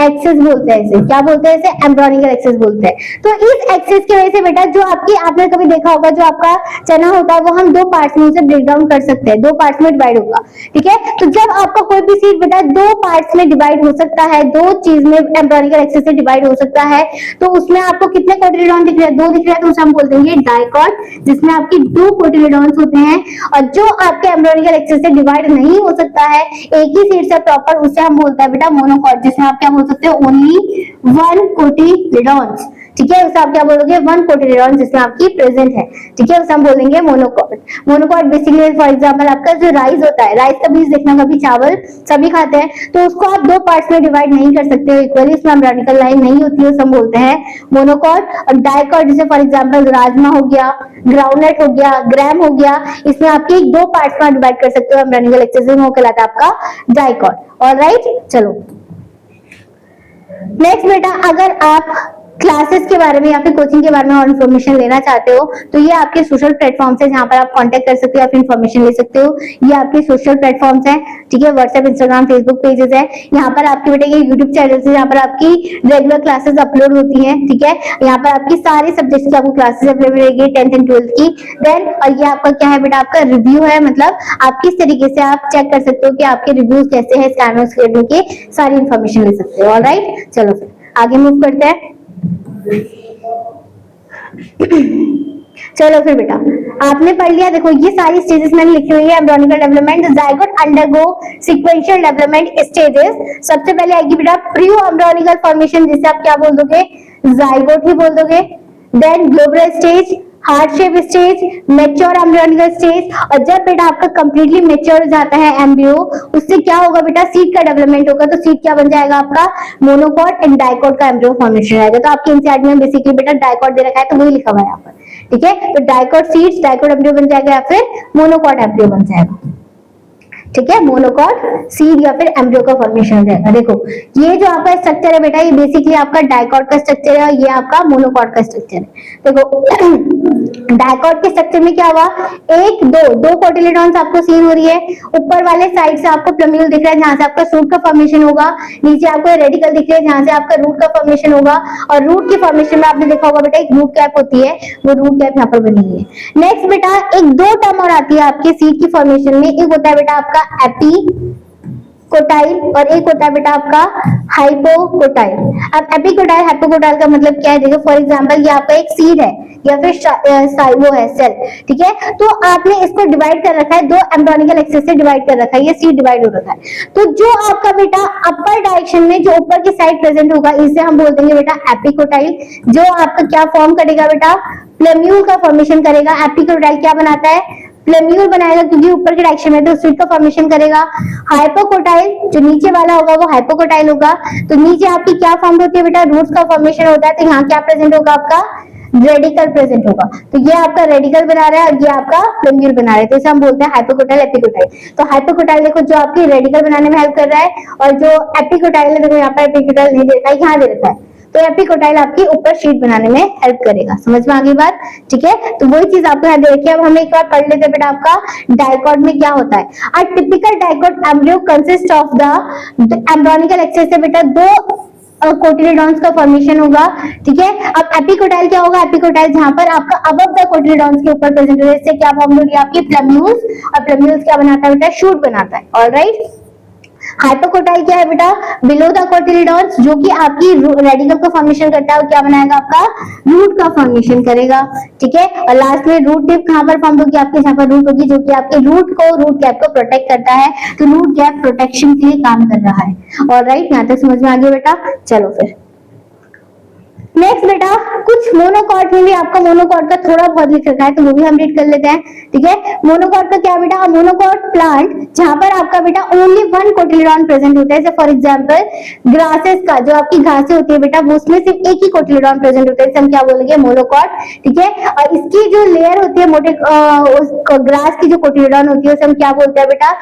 एक्सिस बोलते हैं। इसे क्या बोलते हैं, इसे एम्ब्रियोनिकल एक्सिस बोलते हैं। तो इस एक्सिस की वजह से बेटा जो आपकी, आपने कभी देखा होगा जो आपका चना होता है वो हम 2 पार्ट्स में उसे ब्रेक डाउन कर सकते हैं, 2 पार्ट्स में डिवाइड होगा। ठीक है। तो जब आपका कोई भी सीड बेटा 2 पार्ट्स में डिवाइड हो सकता है, 2 चीज में एम्ब्रियोनिकल एक्सिस से डिवाइड हो सकता है, तो उसमें आपको कितने कोटिलिडॉन दिख रहे हैं, 2 दिख रहे हैं, तो उसे हम बोलते हैं डाइकॉट, जिसमें आपकी 2 कोटिलिडॉन्स होते हैं। और जो आपके एम्ब्रियोनिकल एक्सिस से डिवाइड नहीं हो सकता है एक ही सीड से प्रॉपर, उसे हम बोलते हैं बेटा मोनोकॉट, जिसमें आप क्या बोल सकते हो, ओनली 1 कोटिलिडॉन्स। ठीक है, उसे आप क्या बोलोगे, वन कोटिलेडॉन जिसमें आपकी प्रेजेंट है, ठीक है, उसे हम बोलेंगे monocot. Monocot basically for example आपका जो राइस होता है, राइस का बीज देखना, कभी चावल सभी खाते हैं, तो उसको आप दो पार्ट्स में डिवाइड नहीं कर सकते हो इक्वली, इसमें एम्ब्रियोनिकल लाइन नहीं होती है, उसे हम बोलते हैं मोनोकॉट। और डाइकॉट जैसे फॉर एग्जांपल राजमा हो गया, ग्राउंडनट हो गया, ग्राम हो गया, इसमें आपके दो पार्ट्स में डिवाइड कर सकते हो एम्ब्रियोनिकल एक्सेस में, वो कहलाता है आपका डाइकॉट। ऑलराइट, चलो नेक्स्ट बेटा, अगर आप क्लासेस के बारे में या फिर कोचिंग के बारे में और इन्फॉर्मेशन लेना चाहते हो तो ये आपके सोशल प्लेटफॉर्म्स है, जहां पर आप कांटेक्ट कर सकते हो या फिर इन्फॉर्मेशन ले सकते हो। ये आपके सोशल प्लेटफॉर्म्स हैं, ठीक है, व्हाट्सएप, इंस्टाग्राम, फेसबुक पेजेस है। यहाँ पर आपके बेटे के यूट्यूब चैनल है, जहाँ पर आपकी रेगुलर क्लासेस अपलोड होती है, ठीक है। यहाँ पर आपकी सारी सब्जेक्ट्स की आपको क्लासेस अवेलेबल रहेगी 10th एंड 12th की। देन और ये आपका क्या है बेटा, आपका रिव्यू है, मतलब आप किस तरीके से आप चेक कर सकते हो कि आपके रिव्यूज कैसे हैं, स्कैनर्स करने की सारी इन्फॉर्मेशन ले सकते हो। ऑलराइट, चलो फिर आगे मूव करते हैं। चलो फिर बेटा, आपने पढ़ लिया, देखो ये सारी स्टेजेस मैंने लिखी हुई है embryonical development. Zygote undergo sequential development stages. सबसे पहले आएगी बेटा प्री एम्ब्रियोनिकल फॉर्मेशन, जिसे आप क्या बोल दोगे, जाइगोट ही बोल दोगे। Then global stage, heart shape stage, mature embryonical stage. और जब बेटा आपका कंप्लीटली मैच्योर हो जाता है एम्ब्रियो, उससे क्या होगा बेटा, सीड का डेवलपमेंट होगा। तो सीड क्या बन जाएगा आपका, मोनोकॉट एंड डाइकॉट का एम्ब्रियो फॉर्मेशन आएगा। तो आपके एनसीईआरटी में बेसिकली बेटा डाइकॉट दे रखा है, तो वही लिखा हुआ है यहाँ पर, ठीक है। तो डाइकॉट सीड्स, डाइकॉट एम्ब्रियो बन जाएगा या फिर मोनोकॉट एम्ब्रियो बन जाएगा, ठीक है। मोनोकॉट सीड या फिर एम्ब्रियो का फॉर्मेशन हो जाएगा। देखो ये जो आपका स्ट्रक्चर है बेटा, ये बेसिकली आपका डाइकॉट का स्ट्रक्चर है, ये आपका मोनोकॉट का स्ट्रक्चर है। देखो डाइकॉट के स्ट्रक्चर में क्या हुआ, एक दो कोटिलेडॉन्स आपको सीन हो रही है। ऊपर वाले साइड से आपको प्लम्यूल दिख रहा है, जहां से आपका सूट का फॉर्मेशन होगा। नीचे आपको रेडिकल दिख रहा है, जहां से आपका रूट का फॉर्मेशन होगा। और रूट की फॉर्मेशन में आपने देखा होगा बेटा, एक रूट कैप होती है, वो रूट कैप यहाँ पर बनी हुई है। नेक्स्ट बेटा, एक दो टर्म और आती है आपके सीड की फॉर्मेशन में। एक होता है बेटा आपका एपिकोटाइल और एक होता है बेटा आपका हाइपोकोटाइल। अब एपिकोटाइल हाइपोकोटाइल का मतलब क्या है, देखो फॉर एग्जांपल ये आपका एक सीड है या फिर वो है सेल, ठीक है। तो आपने इसको डिवाइड कर रखा है, दो एम्ब्रियोनिकल एक्सेस से डिवाइड कर रखा है, ये सीड डिवाइड हो रखा है। तो जो आपका बेटा अपर डायरेक्शन में जो ऊपर की साइड प्रेजेंट होगा, इसे हम बोल देंगे बेटा एपिकोटाइल। जो आपका क्या फॉर्म करेगा बेटा, प्लम्यूल का फॉर्मेशन करेगा। एपिकोटाइल क्या बनाता है, प्लम्यूल बनाएगा, क्योंकि ऊपर के डायरेक्शन में तो सीड का फॉर्मेशन करेगा। हाइपोकोटाइल जो नीचे वाला होगा वो हाइपोकोटाइल होगा। तो नीचे आपकी क्या फॉर्म होती है बेटा, रूट्स का फॉर्मेशन होता है। तो यहाँ क्या प्रेजेंट होगा, आपका रेडिकल प्रेजेंट होगा। तो ये आपका रेडिकल बना रहा है और ये आपका प्लम्यूल बना रहा है, तो इसे हम बोलते हैं हाइपोकोटाइल एपिकोटाइल। तो हाइपोकोटाइल देखो जो आपकी रेडिकल बनाने में हेल्प कर रहा है, और जो एपिकोटाइल है देखो यहाँ पर एपिकोटाइल नहीं दे रखा है, यहाँ दे रखा है। तो एपिकोटाइल आपकी ऊपर शीट बनाने में हेल्प करेगा। समझ में आ गई बात, ठीक है। तो वही चीज आपको यहाँ दे रखी है। अब हम एक बार पढ़ लेते हैं बेटा आपका डाइकॉट में क्या होता है। A typical dicot embryo consist of the embryonical axis से बेटा दो कोटिलेडॉन्स का फॉर्मेशन होगा, ठीक है। अब एपिकोटाइल क्या होगा, एपिकोटाइल जहां पर आपका अबव द कोटिलेडॉन्स के ऊपर प्रेजेंट होगा। इससे क्या फॉर्म होगी आपकी प्लम्यूल्स, और प्लम्यूल्स क्या बनाता है बेटा, शूट बनाता है। ऑलराइट, हाइपोकोटाइल क्या है बेटा, बिलो द कोटिलेडॉन्स, जो कि आपकी रेडिकल का फॉर्मेशन करता है, और क्या बनाएगा आपका रूट का फॉर्मेशन करेगा, ठीक है। और लास्ट में रूट टिप कहां पर फॉर्म होगी, आपके जहां पर रूट होगी, जो कि आपके रूट कैप को प्रोटेक्ट करता है। तो रूट कैप प्रोटेक्शन के लिए काम कर रहा है। ऑलराइट, यहां तक समझ में आ गया बेटा। चलो फिर नेक्स्ट बेटा, कुछ मोनोकॉट में भी आपका मोनोकॉट का थोड़ा बहुत लिख रखा है, तो वो भी हम रीड कर लेते हैं, ठीक है। मोनोकॉट का क्या बेटा, मोनोकॉट प्लांट जहां पर आपका बेटा ओनली वन कोटिलेडॉन प्रेजेंट होता है। जैसे फॉर एग्जांपल ग्रासेस का, जो आपकी घासें होती है बेटा, वो उसमें सिर्फ एक ही कोटिलेडॉन प्रेजेंट होता है, इसे हम क्या बोलेंगे, मोनोकॉट, ठीक है। और इसकी जो लेयर होती है मोटे ग्रास की जो कोटिलेडॉन होती है, उसे हम क्या बोलते हैं बेटा,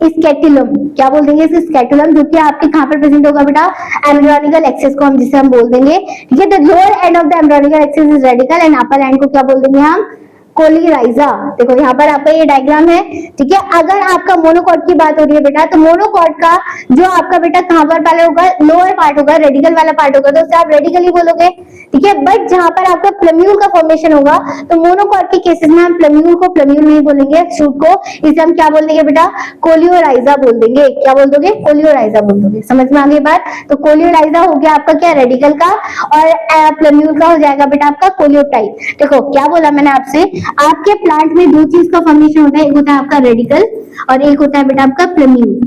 स्कैटुलम। क्या बोल देंगे, इसे स्कैटुलम, जो कि आपके कहां पर प्रेजेंट होगा बेटा, एम्ब्रियोनिकल एक्सेस को हम जिसे हम बोल देंगे, ठीक है। तो lower end of the embryonical axis is radical end upper end को क्या बोल देंगे हम, कोलिराइजा। देखो यहाँ पर आपका ये डायग्राम है, ठीक है। अगर आपका मोनोकॉट की बात हो रही है बेटा, तो मोनोकॉट का जो आपका बेटा कहां पर पहले होगा, लोअर पार्ट होगा, रेडिकल वाला पार्ट होगा, तो उसे आप रेडिकल ही बोलोगे, ठीक है। बट जहां पर आपका प्लम्यूल का फॉर्मेशन होगा, तो मोनोकॉट के केसेस में हम प्लम्यूल को प्लम्यूल नहीं बोलेंगे, शूट को, इसे हम क्या बोल देंगे बेटा, कोलियोराइजा बोल देंगे। क्या बोल दोगे, कोलियोराइजा बोल दोगे। समझ में आ गई बात। तो कोलियोराइजा हो गया आपका क्या, रेडिकल का, और प्लम्यूल का हो जाएगा बेटा आपका कोलियोटाइप। देखो क्या बोला मैंने आपसे, आपके प्लांट में दो चीज का फॉर्मेशन होता है, एक होता है आपका रेडिकल और एक होता है बेटा आपका प्लम्यूल,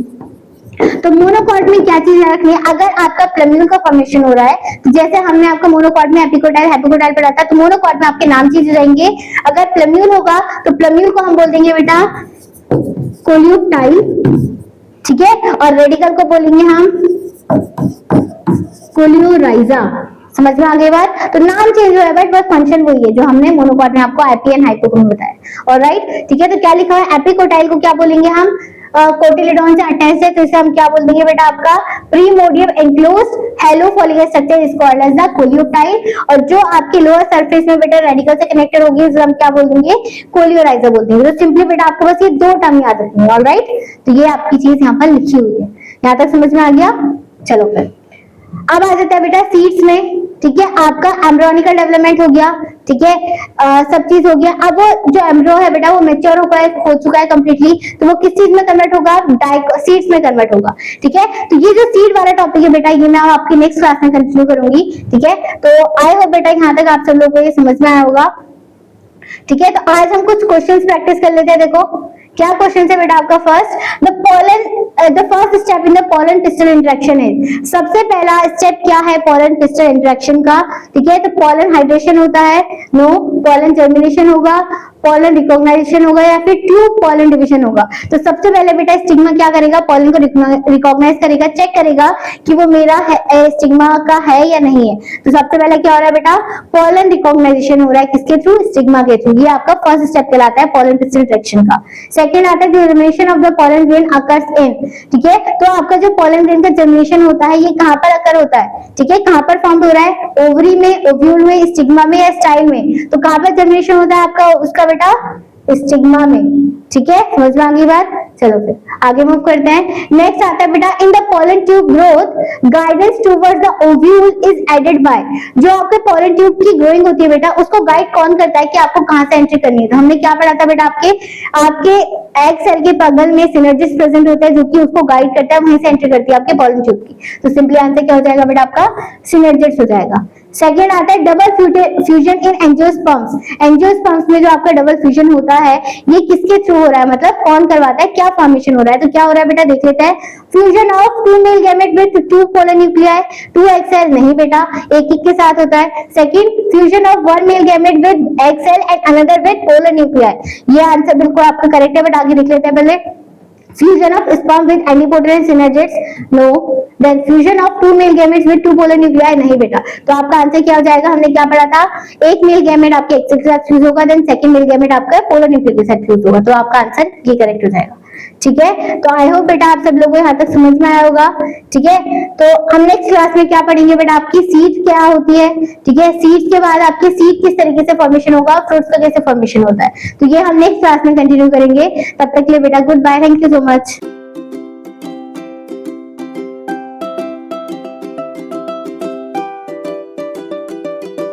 तो मोनोकॉट में क्या चीज रखनी है, अगर आपका प्लम्यूल का फॉर्मेशन हो रहा है, तो जैसे हमने आपका मोनोकॉट में एपिकोटाइल हेपिकोटाइल पढ़ा था, तो मोनोकॉट में आपके नाम चेंज हो जाएंगे। अगर प्लम्यूल होगा तो प्लम्यूल को हम बोल देंगे बेटा कोल्यूटाइल, ठीक है, और रेडिकल को बोलेंगे हम कोल्यूराइजा। समझ में आ गई बात? तो नाम चेंज हुआ है बट बस फंक्शन वही है जो हमने मोनोकॉट में आपको एपी एंड हाइपो में बताया। ऑलराइट, ठीक है। तो क्या लिखा है, एपिकोटाइल को क्या बोलेंगे हम, कोटिलेडॉन से अटैच है, तो इसे हम क्या बोल देंगे बेटा, आपका primordium enclosed hollow follicle structure is called as the coleoptile. और जो आपके लोअर सरफेस में बेटा रेडिकल से कनेक्टेड होगी उसे हम क्या बोल देंगे, कोलियोराइजा बोल देंगे। तो सिंपली बेटा आपको बस ये दो टर्म याद रखनी है। ऑलराइट, तो ये आपकी चीज यहाँ पर लिखी हुई है, यहाँ तक समझ में आ गया। चलो फिर अब आ जाता है बेटा सीड्स में, ठीक है। आपका एम्ब्रियोनिकल डेवलपमेंट हो गया, ठीक है, सब चीज हो गया। अब वो जो एम्ब्रियो है बेटा वो मैच्योर हो चुका है कंप्लीटली, तो वो किस चीज में कन्वर्ट होगा, सीड्स में कन्वर्ट होगा, ठीक है। तो ये जो सीड वाला टॉपिक है बेटा, ये मैं आपकी नेक्स्ट क्लास में कंटिन्यू करूंगी, ठीक है। तो आई होप बेटा यहाँ तक आप सब लोगों को ये समझ में आया होगा, ठीक है। तो आज हम कुछ क्वेश्चंस प्रैक्टिस कर लेते हैं। देखो क्या क्वेश्चन है बेटा आपका, first the first step in the pollen pistol interaction है। सबसे पहला स्टेप क्या है पोलन पिस्टल इंटरेक्शन का, ठीक है। तो पोलन हाइड्रेशन होता है, नो, पोलन जर्मिनेशन होगा, पोलन रिकॉग्नाइजेशन होगा, या फिर ट्यूब पोलन डिवीजन होगा। तो सबसे पहले बेटा स्टिग्मा क्या करेगा, पोलन को रिकॉग्नाइज करेगा, चेक करेगा कि वो मेरा स्टिग्मा का है या नहीं है। तो सबसे पहले क्या हो रहा है बेटा, पोलन रिकॉग्नाइजेशन हो रहा है, किसके थ्रू, स्टिग्मा के थ्रू। ये आपका फर्स्ट स्टेप कहलाता है पोलन पिस्टल इंटरेक्शन का। सेकंड आता है germination of the pollen grain occurs in, ठीक है। तो आपका जो पोलन ग्रेन का जर्मिनेशन होता है ये कहां पर अकर होता है, ठीक है, कहां पर फॉर्म हो रहा है, ओवरी में, ओव्यूल में, स्टिग्मा में या स्टाइल में। तो कहां पर जर्मिनेशन होता है आपका उसका बेटा, स्टिग्मा में, ठीक है। समझ में आ गई बात? चलो फिर आगे मूव करते हैं। नेक्स्ट आता है बेटा in the pollen tube growth guidance towards the ovule is aided by. जो आपके पोलन ट्यूब की ग्रोइंग होती है बेटा उसको गाइड कौन करता है कि आपको कहां से एंट्री करनी है। तो हमने क्या पढ़ा था बेटा, आपके एग सेल के बगल में सिनर्जिस प्रेजेंट होता है जो कि उसको गाइड करता है, वहीं से एंट्री करती है आपके पोलन ट्यूब की। तो सिंपली आंसर क्या हो जाएगा बेटा आपका, सिनर्जिस हो जाएगा। सेकेंड आता है double fusion in angiosperms. Angiosperms में जो आपका डबल फ्यूजन होता है ये किसके थ्रू हो रहा है, मतलब कौन करवाता है, क्या फॉर्मेशन हो रहा है। तो क्या हो रहा है बेटा देख लेते हैं, fusion of two male gamete with two polar nuclei, 2 egg cell नहीं बेटा, एक के साथ होता है। Second fusion of one male gamete with egg cell and another with polar nuclei. ये आंसर बिल्कुल आपका करेक्ट है, बट आगे देख लेते हैं पहले। Fusion of sperm with antipotent synergids, no. Then fusion of two male gametes with two polar nuclei, नहीं बेटा। तो आपका आंसर क्या हो जाएगा, हमने क्या पढ़ा था, एक मेल गैमेट आपके एक्स के साथ फ्यूज होगा, देन सेकंड मेल गैमेट आपका पोलर न्यूक्लियर के साथ फ्यूज होगा। तो आपका आंसर ये करेक्ट हो जाएगा, ठीक है। तो आई होप बेटा आप सब लोगों को यहाँ तक समझ में आया होगा, ठीक है। तो हम नेक्स्ट क्लास में क्या पढ़ेंगे बेटा, आपकी सीड क्या होती है, ठीक है। सीड के बाद आपकी सीड किस तरीके से फॉर्मेशन होगा, फ्रूट्स का कैसे फॉर्मेशन होता है, तो ये हम नेक्स्ट क्लास में कंटिन्यू करेंगे। तब तक के लिए बेटा goodbye, thank you so much.